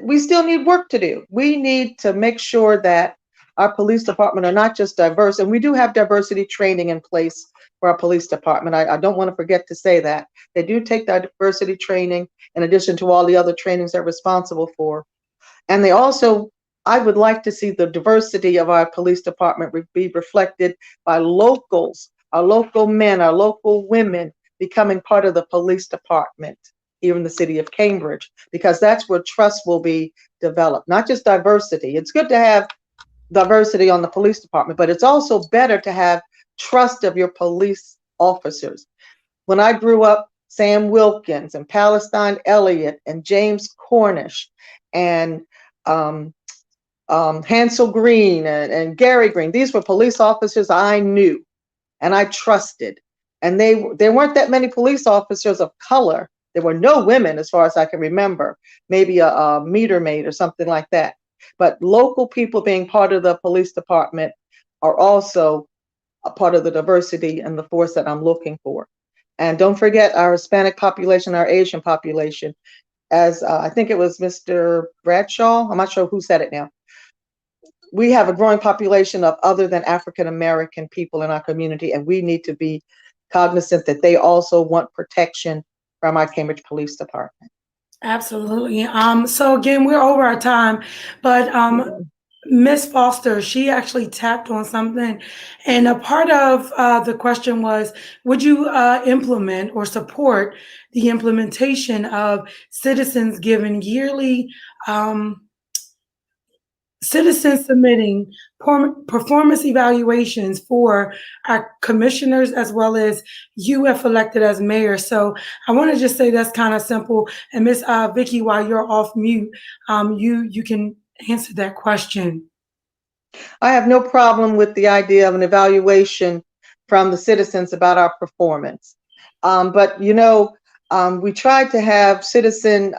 we still need work to do. We need to make sure that our police department are not just diverse, and we do have diversity training in place for our police department. I don't want to forget to say that. They do take diversity training in addition to all the other trainings they're responsible for. And they also, I would like to see the diversity of our police department be reflected by locals, our local men, our local women becoming part of the police department here in the city of Cambridge, because that's where trust will be developed, not just diversity. It's good to have diversity on the police department, but it's also better to have trust of your police officers. When I grew up, Sam Wilkins and Palestine Elliott and James Cornish and Hansel Green and Gary Green, these were police officers I knew and I trusted. And there weren't that many police officers of color. There were no women, as far as I can remember, maybe a meter maid or something like that. But local people being part of the police department are also a part of the diversity and the force that I'm looking for. And don't forget our Hispanic population, our Asian population. As I think it was Mr. Bradshaw, I'm not sure who said it now. We have a growing population of other than African American people in our community, and we need to be cognizant that they also want protection from our Cambridge Police Department. Absolutely. So again, we're over our time, but Miss Foster, she actually tapped on something, and a part of the question was, would you implement or support the implementation of citizens giving yearly citizens submitting performance evaluations for our commissioners as well as you if elected as mayor? So I want to just say that's kind of simple. And Miss Vicky, while you're off mute, you can answer that question. I have no problem with the idea of an evaluation from the citizens about our performance. But you know, we tried to have citizen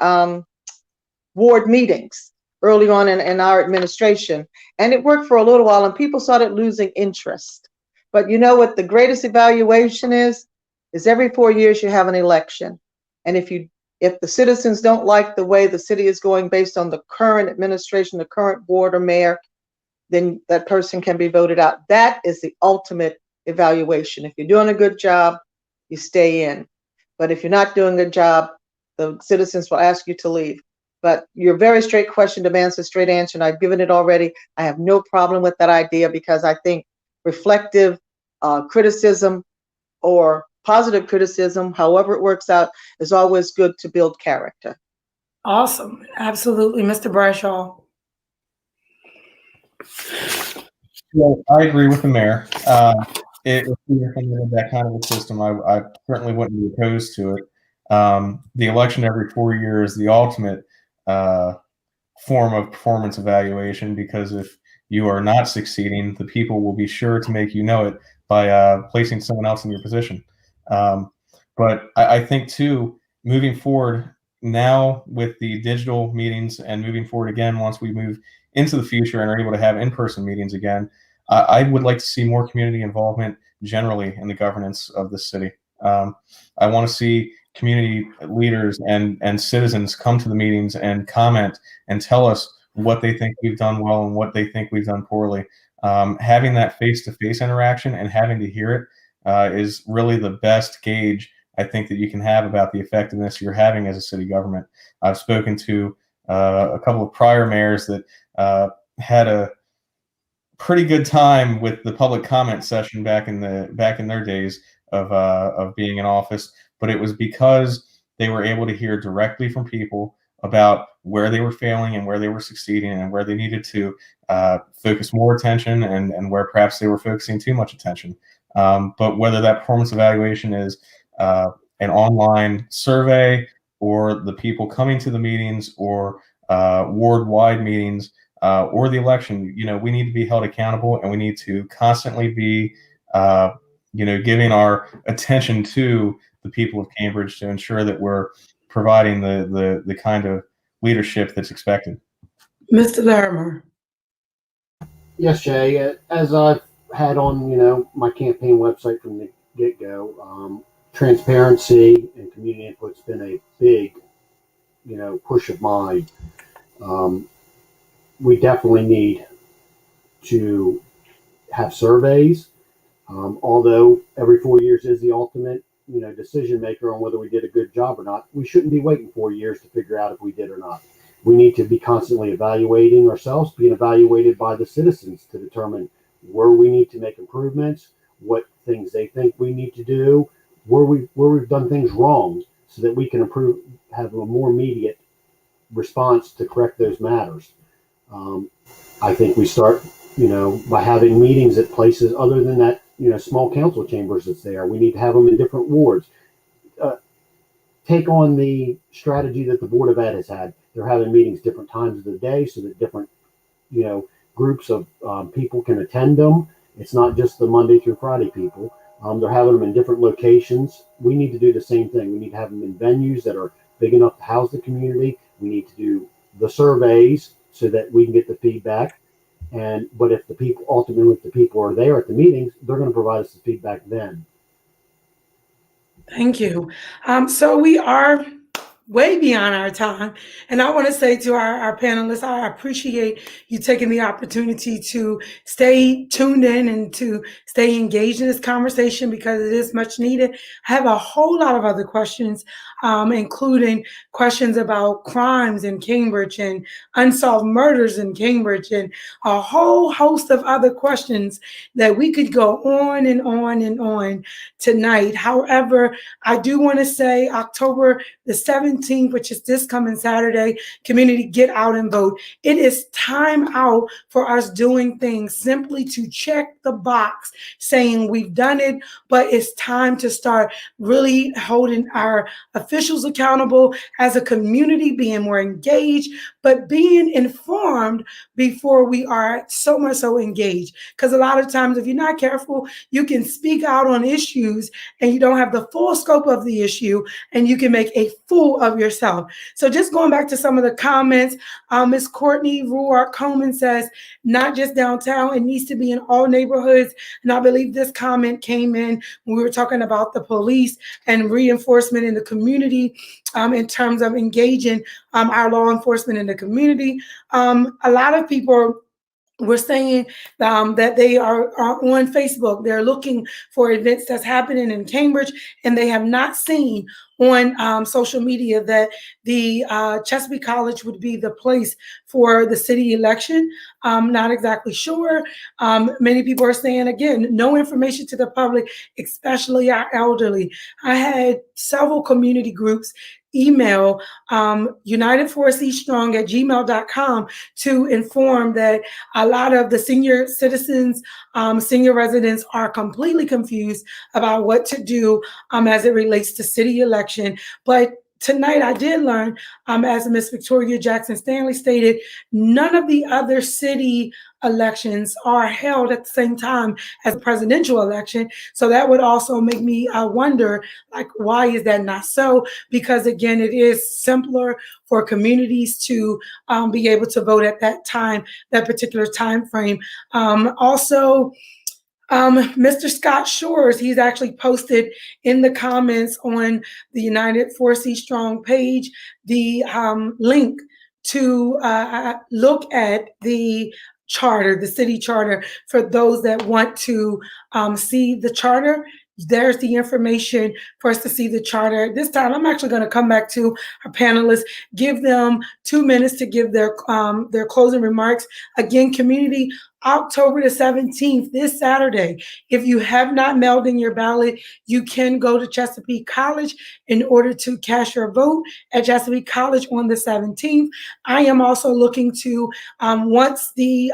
ward meetings early on in our administration, and it worked for a little while, and people started losing interest. But you know what the greatest evaluation is every 4 years you have an election. And if the citizens don't like the way the city is going based on the current administration, the current board or mayor, then that person can be voted out. That is the ultimate evaluation. If you're doing a good job, you stay in. But if you're not doing a good job, the citizens will ask you to leave. But your very straight question demands a straight answer, and I've given it already. I have no problem with that idea because I think reflective criticism or positive criticism, however it works out, is always good to build character. Awesome. Absolutely. Mr. Bradshaw. Well, I agree with the mayor. If we were coming into that kind of a system, I certainly wouldn't be opposed to it. The election every 4 years is the ultimate form of performance evaluation, because if you are not succeeding, the people will be sure to make you know it by placing someone else in your position. But I think too, moving forward now with the digital meetings and moving forward again, once we move into the future and are able to have in-person meetings again, I would like to see more community involvement generally in the governance of the city. I want to see community leaders and citizens come to the meetings and comment and tell us what they think we've done well and what they think we've done poorly. Having that face-to-face interaction and having to hear it is really the best gauge, I think, that you can have about the effectiveness you're having as a city government. I've spoken to a couple of prior mayors that had a pretty good time with the public comment session back in their days of being in office, but it was because they were able to hear directly from people about where they were failing and where they were succeeding and where they needed to focus more attention and where perhaps they were focusing too much attention. But whether that performance evaluation is an online survey or the people coming to the meetings or ward-wide meetings or the election, we need to be held accountable, and we need to constantly be giving our attention to the people of Cambridge to ensure that we're providing the kind of leadership that's expected. Mr. Larimer. Yes, Jay. As I've had on, my campaign website from the get-go. Transparency and community input's been a big, push of mine. We definitely need to have surveys, although every 4 years is the ultimate, decision maker on whether we did a good job or not. We shouldn't be waiting 4 years to figure out if we did or not. We need to be constantly evaluating ourselves, being evaluated by the citizens to determine where we need to make improvements, what things they think we need to do, where we've done things wrong, so that we can improve, have a more immediate response to correct those matters. I think we start, by having meetings at places other than that, small council chambers that's there. We need to have them in different wards. Take on the strategy that the Board of Ed has had. They're having meetings different times of the day so that different, groups of people can attend them. It's not just the Monday through Friday people. They're having them in different locations. We need to do the same thing. We need to have them in venues that are big enough to house the community. We need to do the surveys so that we can get the feedback. But if the people are there at the meetings, they're going to provide us the feedback then. Thank you. So we are way beyond our time. And I want to say to our panelists, I appreciate you taking the opportunity to stay tuned in and to stay engaged in this conversation, because it is much needed. I have a whole lot of other questions, including questions about crimes in Cambridge and unsolved murders in Cambridge and a whole host of other questions that we could go on and on and on tonight. However, I do want to say October the 17th, which is this coming Saturday, community get out and vote. It is time out for us doing things simply to check the box saying we've done it, but it's time to start really holding our officials accountable as a community, being more engaged, but being informed before we are so much so engaged. Because a lot of times, if you're not careful, you can speak out on issues and you don't have the full scope of the issue, and you can make a fool of yourself. So just going back to some of the comments, Ms. Courtney Ruart Coleman says, not just downtown, it needs to be in all neighborhoods. And I believe this comment came in when we were talking about the police and reinforcement in the community, in terms of engaging our law enforcement in the community. A lot of people we're saying that they are on Facebook. They're looking for events that's happening in Cambridge, and they have not seen on social media that the Chesapeake College would be the place for the city election. Not exactly sure. Many people are saying, again, no information to the public, especially our elderly. I had several community groups email United4CStrong at gmail.com to inform that a lot of the senior citizens, senior residents are completely confused about what to do as it relates to city election. But tonight I did learn, as Ms. Victoria Jackson Stanley stated, none of the other city elections are held at the same time as the presidential election. So that would also make me wonder, like, why is that not so? Because again, it is simpler for communities to be able to vote at that time, that particular time frame. Also, Mr. Scott Shores, he's actually posted in the comments on the United4CStrong page the link to look at the charter, the city charter, for those that want to see the charter. There's the information for us to see the charter. This time, I'm actually going to come back to our panelists, give them 2 minutes to give their closing remarks. Again, community, October the 17th, this Saturday. If you have not mailed in your ballot, you can go to Chesapeake College in order to cast your vote at Chesapeake College on the 17th. I am also looking to, once the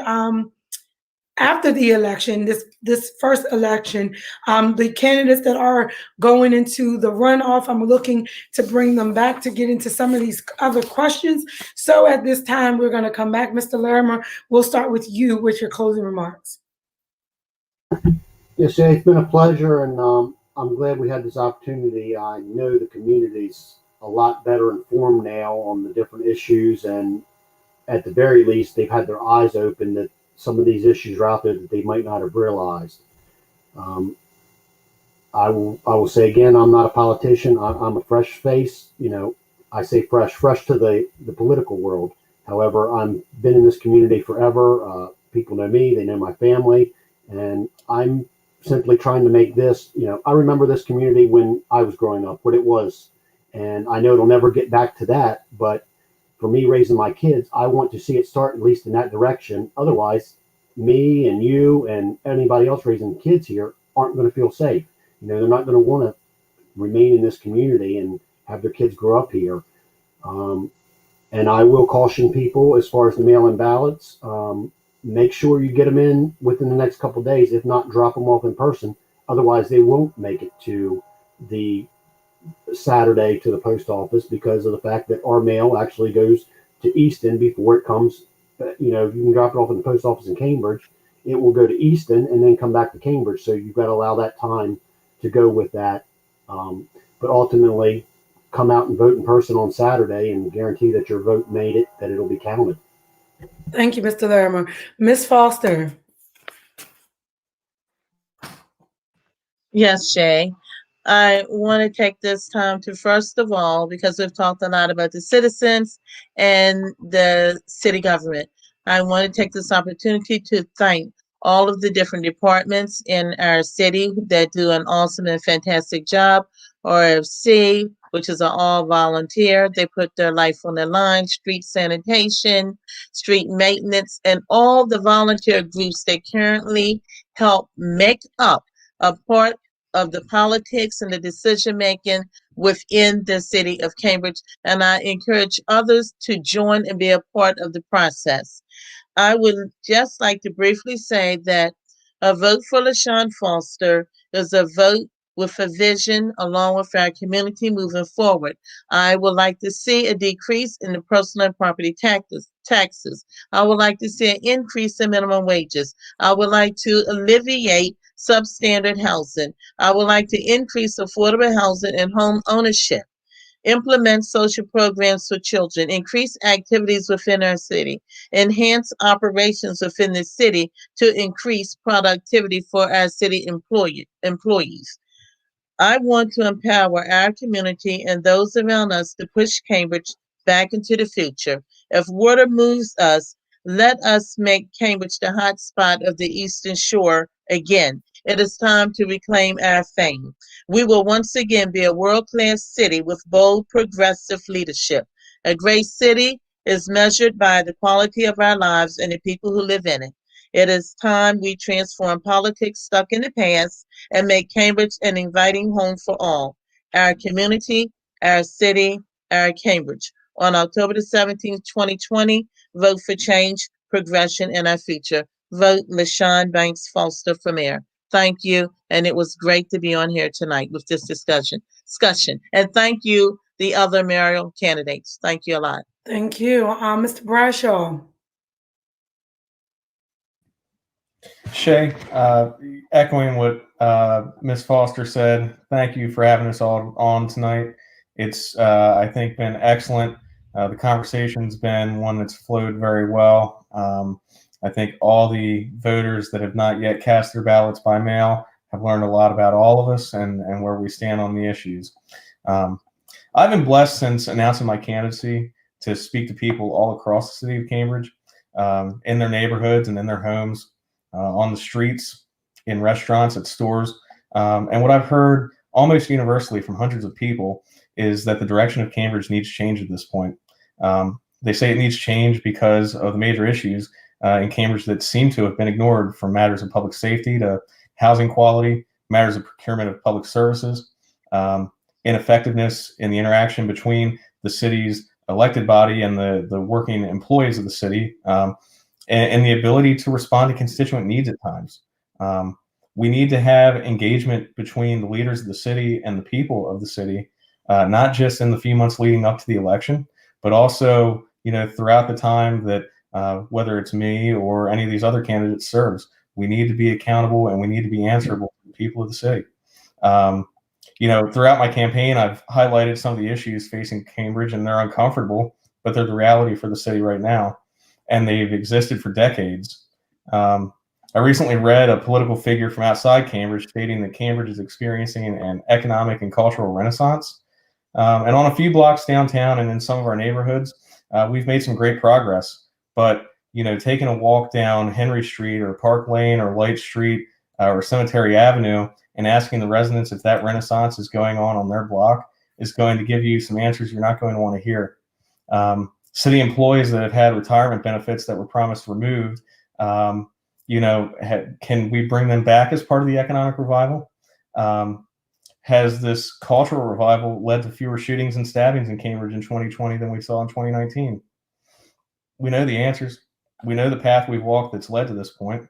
after the election, this first election, the candidates that are going into the runoff, I'm looking to bring them back to get into some of these other questions. So at this time, we're going to come back. Mr. Larimer, we'll start with you with your closing remarks. Yes, Jay, it's been a pleasure, and I'm glad we had this opportunity. I know the community's a lot better informed now on the different issues, and at the very least, they've had their eyes open that some of these issues are out there that they might not have realized. I will say again, I'm not a politician. I'm a fresh face. I say fresh to the political world. However, I've been in this community forever. People know me, they know my family, and I'm simply trying to make this, I remember this community when I was growing up, what it was. And I know it'll never get back to that, but for me raising my kids, I want to see it start at least in that direction. Otherwise, me and you and anybody else raising kids here aren't going to feel safe. They're not going to want to remain in this community and have their kids grow up here. And I will caution people as far as the mail-in ballots. Make sure you get them in within the next couple of days. If not, drop them off in person. Otherwise, they won't make it to the Saturday to the post office because of the fact that our mail actually goes to Easton before it comes. If you can drop it off in the post office in Cambridge, it will go to Easton and then come back to Cambridge. So you've got to allow that time to go with that. But ultimately, come out and vote in person on Saturday and guarantee that your vote made it, that it'll be counted. Thank you, Mr. Larimer. Ms. Foster. Yes, Shay. I want to take this time to, first of all, because we've talked a lot about the citizens and the city government, I want to take this opportunity to thank all of the different departments in our city that do an awesome and fantastic job. RFC, which is an all volunteer, they put their life on the line, street sanitation, street maintenance, and all the volunteer groups that currently help make up a part of the politics and the decision making within the city of Cambridge. And I encourage others to join and be a part of the process. I would just like to briefly say that a vote for LaShawn Foster is a vote with a vision along with our community moving forward. I would like to see a decrease in the personal and property taxes. I would like to see an increase in minimum wages. I would like to alleviate substandard housing. I would like to increase affordable housing and home ownership. Implement social programs for children, increase activities within our city, enhance operations within the city to increase productivity for our city employees. I want to empower our community and those around us to push Cambridge back into the future. If water moves us, let us make Cambridge the hot spot of the Eastern Shore again. It is time to reclaim our fame. We will once again be a world-class city with bold, progressive leadership. A great city is measured by the quality of our lives and the people who live in it. It is time we transform politics stuck in the past and make Cambridge an inviting home for all. Our community, our city, our Cambridge. On October the 17th, 2020, vote for change, progression, and our future. Vote LaShawn Banks Foster for mayor. Thank you, and it was great to be on here tonight with this discussion. And thank you, the other mayoral candidates. Thank you a lot. Thank you. Mr. Bradshaw. Shay, echoing what Ms. Foster said, thank you for having us all on tonight. It's, I think, been excellent. The conversation's been one that's flowed very well. I think all the voters that have not yet cast their ballots by mail have learned a lot about all of us and where we stand on the issues. I've been blessed since announcing my candidacy to speak to people all across the city of Cambridge, in their neighborhoods and in their homes, on the streets, in restaurants, at stores. And what I've heard almost universally from hundreds of people is that the direction of Cambridge needs change at this point. They say it needs change because of the major issues in Cambridge that seem to have been ignored, from matters of public safety to housing quality, matters of procurement of public services, ineffectiveness in the interaction between the city's elected body and the working employees of the city, and the ability to respond to constituent needs at times. We need to have engagement between the leaders of the city and the people of the city, not just in the few months leading up to the election, but also, throughout the time that whether it's me or any of these other candidates serves. We need to be accountable and we need to be answerable to the people of the city. Throughout my campaign, I've highlighted some of the issues facing Cambridge, and they're uncomfortable, but they're the reality for the city right now. And they've existed for decades. I recently read a political figure from outside Cambridge stating that Cambridge is experiencing an economic and cultural renaissance. And on a few blocks downtown and in some of our neighborhoods, we've made some great progress. But, taking a walk down Henry Street or Park Lane or Light Street or Cemetery Avenue and asking the residents if that renaissance is going on their block is going to give you some answers you're not going to want to hear. City employees that have had retirement benefits that were promised removed, can we bring them back as part of the economic revival? Has this cultural revival led to fewer shootings and stabbings in Cambridge in 2020 than we saw in 2019? We know the answers. We know the path we've walked that's led to this point.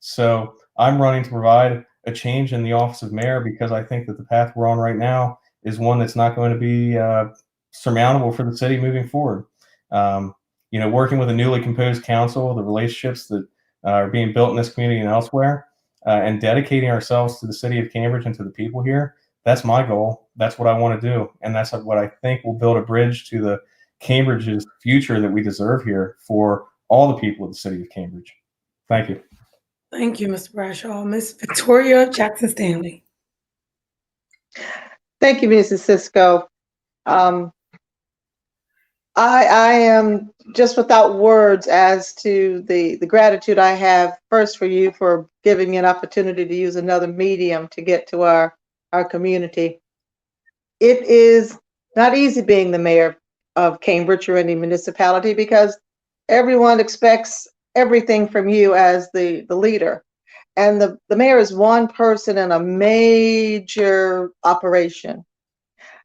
So I'm running to provide a change in the office of mayor because I think that the path we're on right now is one that's not going to be surmountable for the city moving forward. Working with a newly composed council, the relationships that are being built in this community and elsewhere, and dedicating ourselves to the city of Cambridge and to the people here, that's my goal. That's what I want to do. And that's what I think will build a bridge to the Cambridge's future that we deserve here for all the people of the city of Cambridge. Thank you. Thank you, Mr. Bradshaw. Ms. Victoria Jackson-Stanley. Thank you, Mrs. Cisco. I am just without words as to the gratitude I have first for you for giving me an opportunity to use another medium to get to our community. It is not easy being the mayor of Cambridge or any municipality because everyone expects everything from you as the leader. And the mayor is one person in a major operation.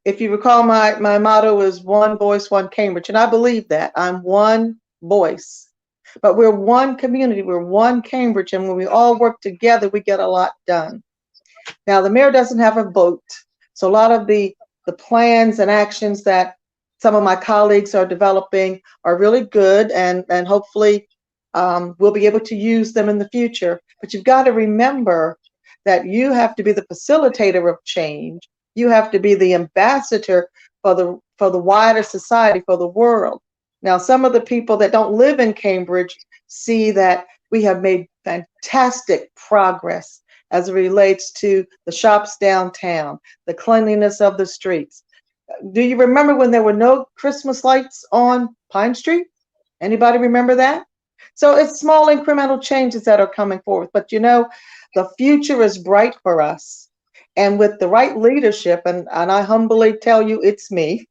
If you recall, my motto is one voice, one Cambridge, and I believe that. I'm one voice, but we're one community, we're one Cambridge, and when we all work together, we get a lot done. Now, the mayor doesn't have a vote, so a lot of the plans and actions that some of my colleagues are developing are really good, and hopefully we'll be able to use them in the future. But you've got to remember that you have to be the facilitator of change. You have to be the ambassador for the wider society, for the world. Now, some of the people that don't live in Cambridge see that we have made fantastic progress as it relates to the shops downtown, the cleanliness of the streets. Do you remember when there were no Christmas lights on Pine Street? Anybody remember that? So it's small incremental changes that are coming forward. But the future is bright for us. And with the right leadership, and I humbly tell you, it's me.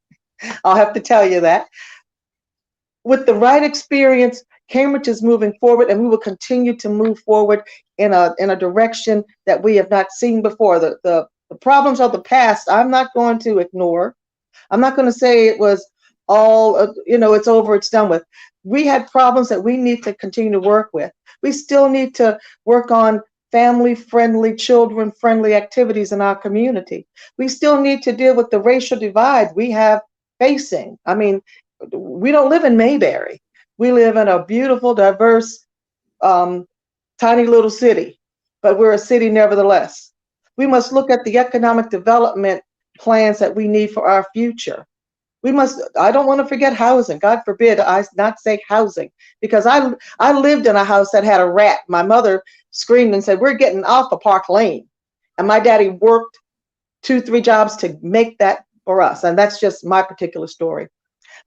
I'll have to tell you that. With the right experience, Cambridge is moving forward, and we will continue to move forward in a direction that we have not seen before. The problems of the past, I'm not going to ignore. I'm not going to say it was all, it's over, it's done with. We had problems that we need to continue to work with. We still need to work on family-friendly, children-friendly activities in our community. We still need to deal with the racial divide we have facing. I mean, we don't live in Mayberry. We live in a beautiful, diverse, tiny little city, but we're a city nevertheless. We must look at the economic development plans that we need for our future. I don't want to forget housing. God forbid I not say housing, because I lived in a house that had a rat. My mother screamed and said, "We're getting off of Park Lane." And my daddy worked 2-3 jobs to make that for us. And that's just my particular story.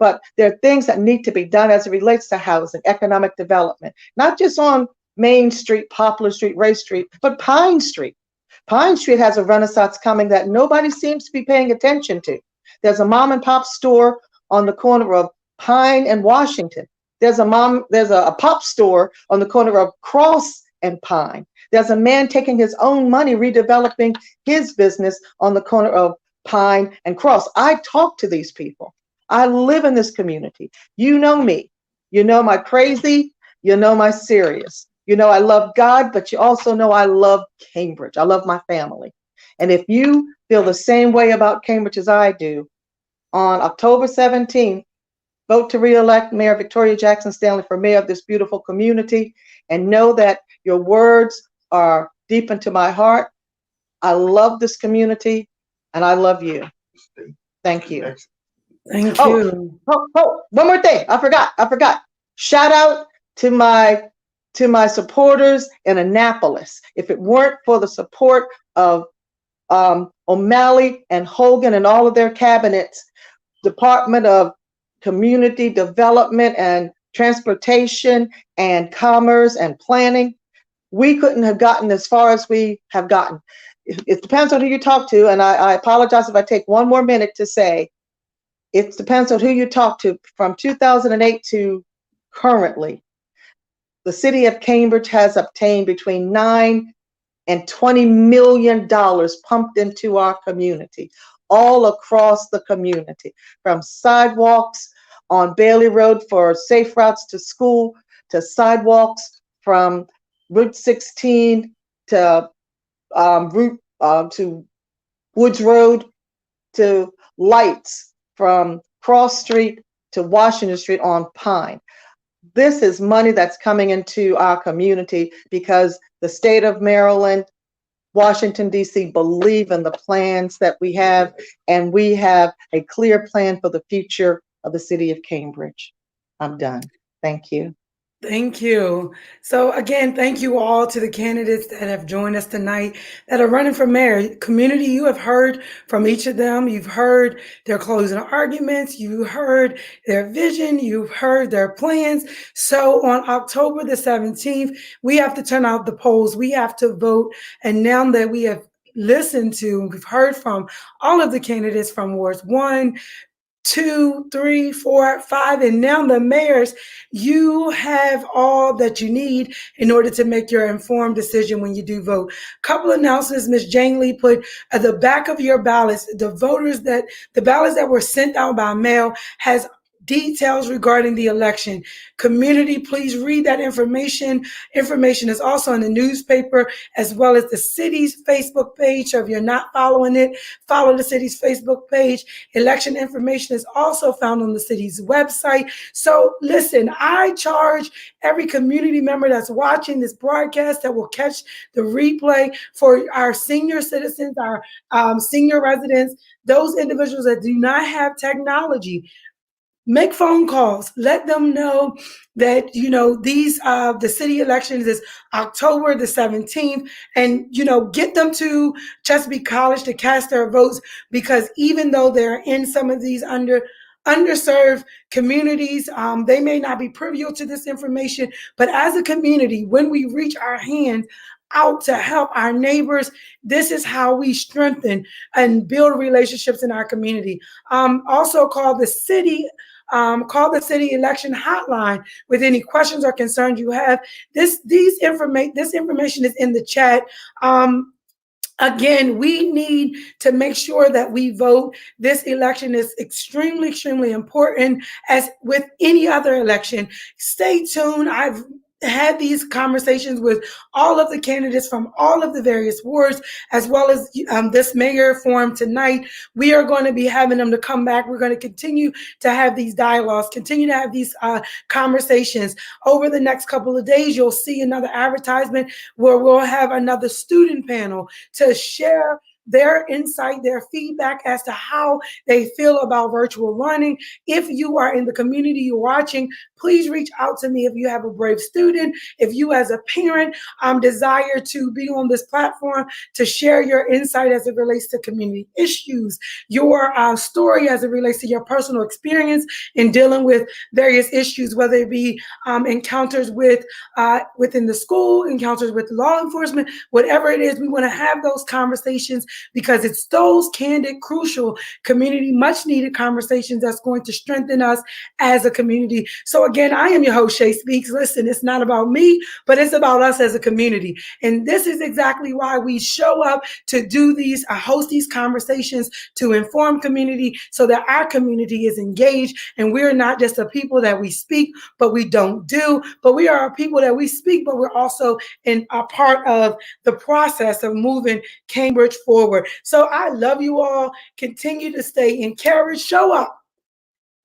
But there are things that need to be done as it relates to housing, economic development, not just on Main Street, Poplar Street, Ray Street, but Pine Street. Pine Street has a renaissance coming that nobody seems to be paying attention to. There's a mom and pop store on the corner of Pine and Washington. There's a pop store on the corner of Cross and Pine. There's a man taking his own money, redeveloping his business on the corner of Pine and Cross. I talk to these people. I live in this community. You know me. You know my crazy. You know my serious. You know I love God, but you also know I love Cambridge. I love my family. And if you feel the same way about Cambridge as I do, on October 17th, vote to re-elect Mayor Victoria Jackson-Stanley for mayor of this beautiful community, and know that your words are deep into my heart. I love this community, and I love you. Thank you. Thank you. Oh, one more thing. I forgot. Shout out to my To my supporters in Annapolis, if it weren't for the support of O'Malley and Hogan and all of their cabinets, Department of Community Development and Transportation and Commerce and Planning, we couldn't have gotten as far as we have gotten. It depends on who you talk to, and I apologize if I take one more minute to say, it depends on who you talk to. From 2008 to currently, the city of Cambridge has obtained between $9 and $20 million pumped into our community, all across the community, from sidewalks on Bailey Road for safe routes to school, to sidewalks from Route 16 to to Woods Road, to lights from Cross Street to Washington Street on Pine. This is money that's coming into our community because the state of Maryland, Washington, D.C. believe in the plans that we have, and we have a clear plan for the future of the city of Cambridge. I'm done. Thank you. Thank you. So again, thank you all to the candidates that have joined us tonight that are running for mayor. Community, you have heard from each of them. You've heard their closing arguments. You heard their vision. You've heard their plans. So on October the 17th, we have to turn out the polls. We have to vote. And now that we have listened to, we've heard from all of the candidates from Wards 1, 2, 3, 4, 5, and now the mayors, you have all that you need in order to make your informed decision when you do vote. Couple announcements. Ms. Jane Lee put at the back of your ballots, the ballots that were sent out by mail has details regarding the election. Community, please read that information. Information is also in the newspaper as well as the city's Facebook page. So if you're not following it, follow the city's Facebook page. Election information is also found on the city's website. So listen, I charge every community member that's watching this broadcast that will catch the replay for our senior citizens, our senior residents, those individuals that do not have technology. Make phone calls. Let them know that, the city elections is October the 17th, and, get them to Chesapeake College to cast their votes, because even though they're in some of these underserved communities, they may not be privy to this information, but as a community, when we reach our hand out to help our neighbors, this is how we strengthen and build relationships in our community. Also call the city election hotline with any questions or concerns you have. This information is in the chat. Again, we need to make sure that we vote. This election is extremely, extremely important. As with any other election, stay tuned. I've had these conversations with all of the candidates from all of the various wards, as well as this mayor forum tonight. We are going to be having them to come back. We're going to continue to have these dialogues, continue to have these conversations. Over the next couple of days, you'll see another advertisement where we'll have another student panel to share their insight, their feedback as to how they feel about virtual learning. If you are in the community you're watching, please reach out to me if you have a brave student, if you as a parent desire to be on this platform to share your insight as it relates to community issues, your story as it relates to your personal experience in dealing with various issues, whether it be encounters within the school, encounters with law enforcement, whatever it is. We want to have those conversations because it's those candid, crucial, community, much needed conversations that's going to strengthen us as a community. So again, I am your host, Shay Speaks. Listen, it's not about me, but it's about us as a community. And this is exactly why we show up to do these, host these conversations to inform community so that our community is engaged. And we're not just a people that we speak, but we don't do, but we are a people that we speak, but we're also in a part of the process of moving Cambridge forward. So I love you all. Continue to stay encouraged. Show up.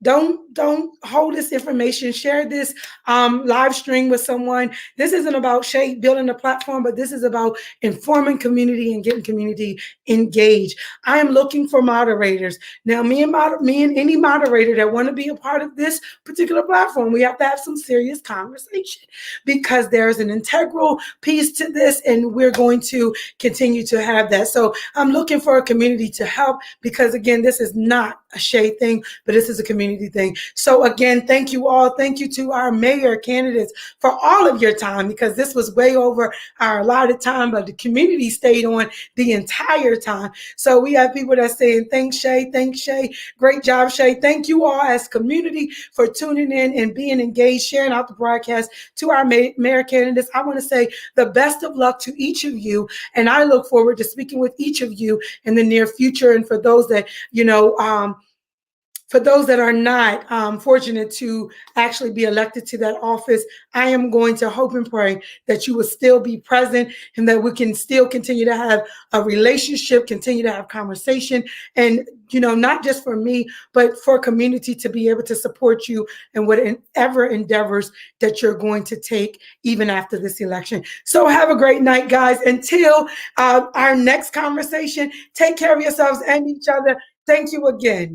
Don't hold this information. Share this live stream with someone. This isn't about Shay building a platform, but this is about informing community and getting community engaged. I am looking for moderators. Now, me and any moderator that want to be a part of this particular platform, we have to have some serious conversation because there's an integral piece to this, and we're going to continue to have that. So I'm looking for a community to help because, again, this is not a Shay thing, but this is a community thing. So again, thank you all. Thank you to our mayor candidates for all of your time, because this was way over our allotted time, but the community stayed on the entire time. So we have people that saying, thanks, Shay. Thanks, Shay. Great job, Shay. Thank you all as community for tuning in and being engaged, sharing out the broadcast. To our mayor candidates, I want to say the best of luck to each of you. And I look forward to speaking with each of you in the near future. And for those that, for those that are not fortunate to actually be elected to that office, I am going to hope and pray that you will still be present and that we can still continue to have a relationship, continue to have conversation, and, not just for me, but for community to be able to support you in whatever endeavors that you're going to take even after this election. So have a great night, guys. Until our next conversation, take care of yourselves and each other. Thank you again.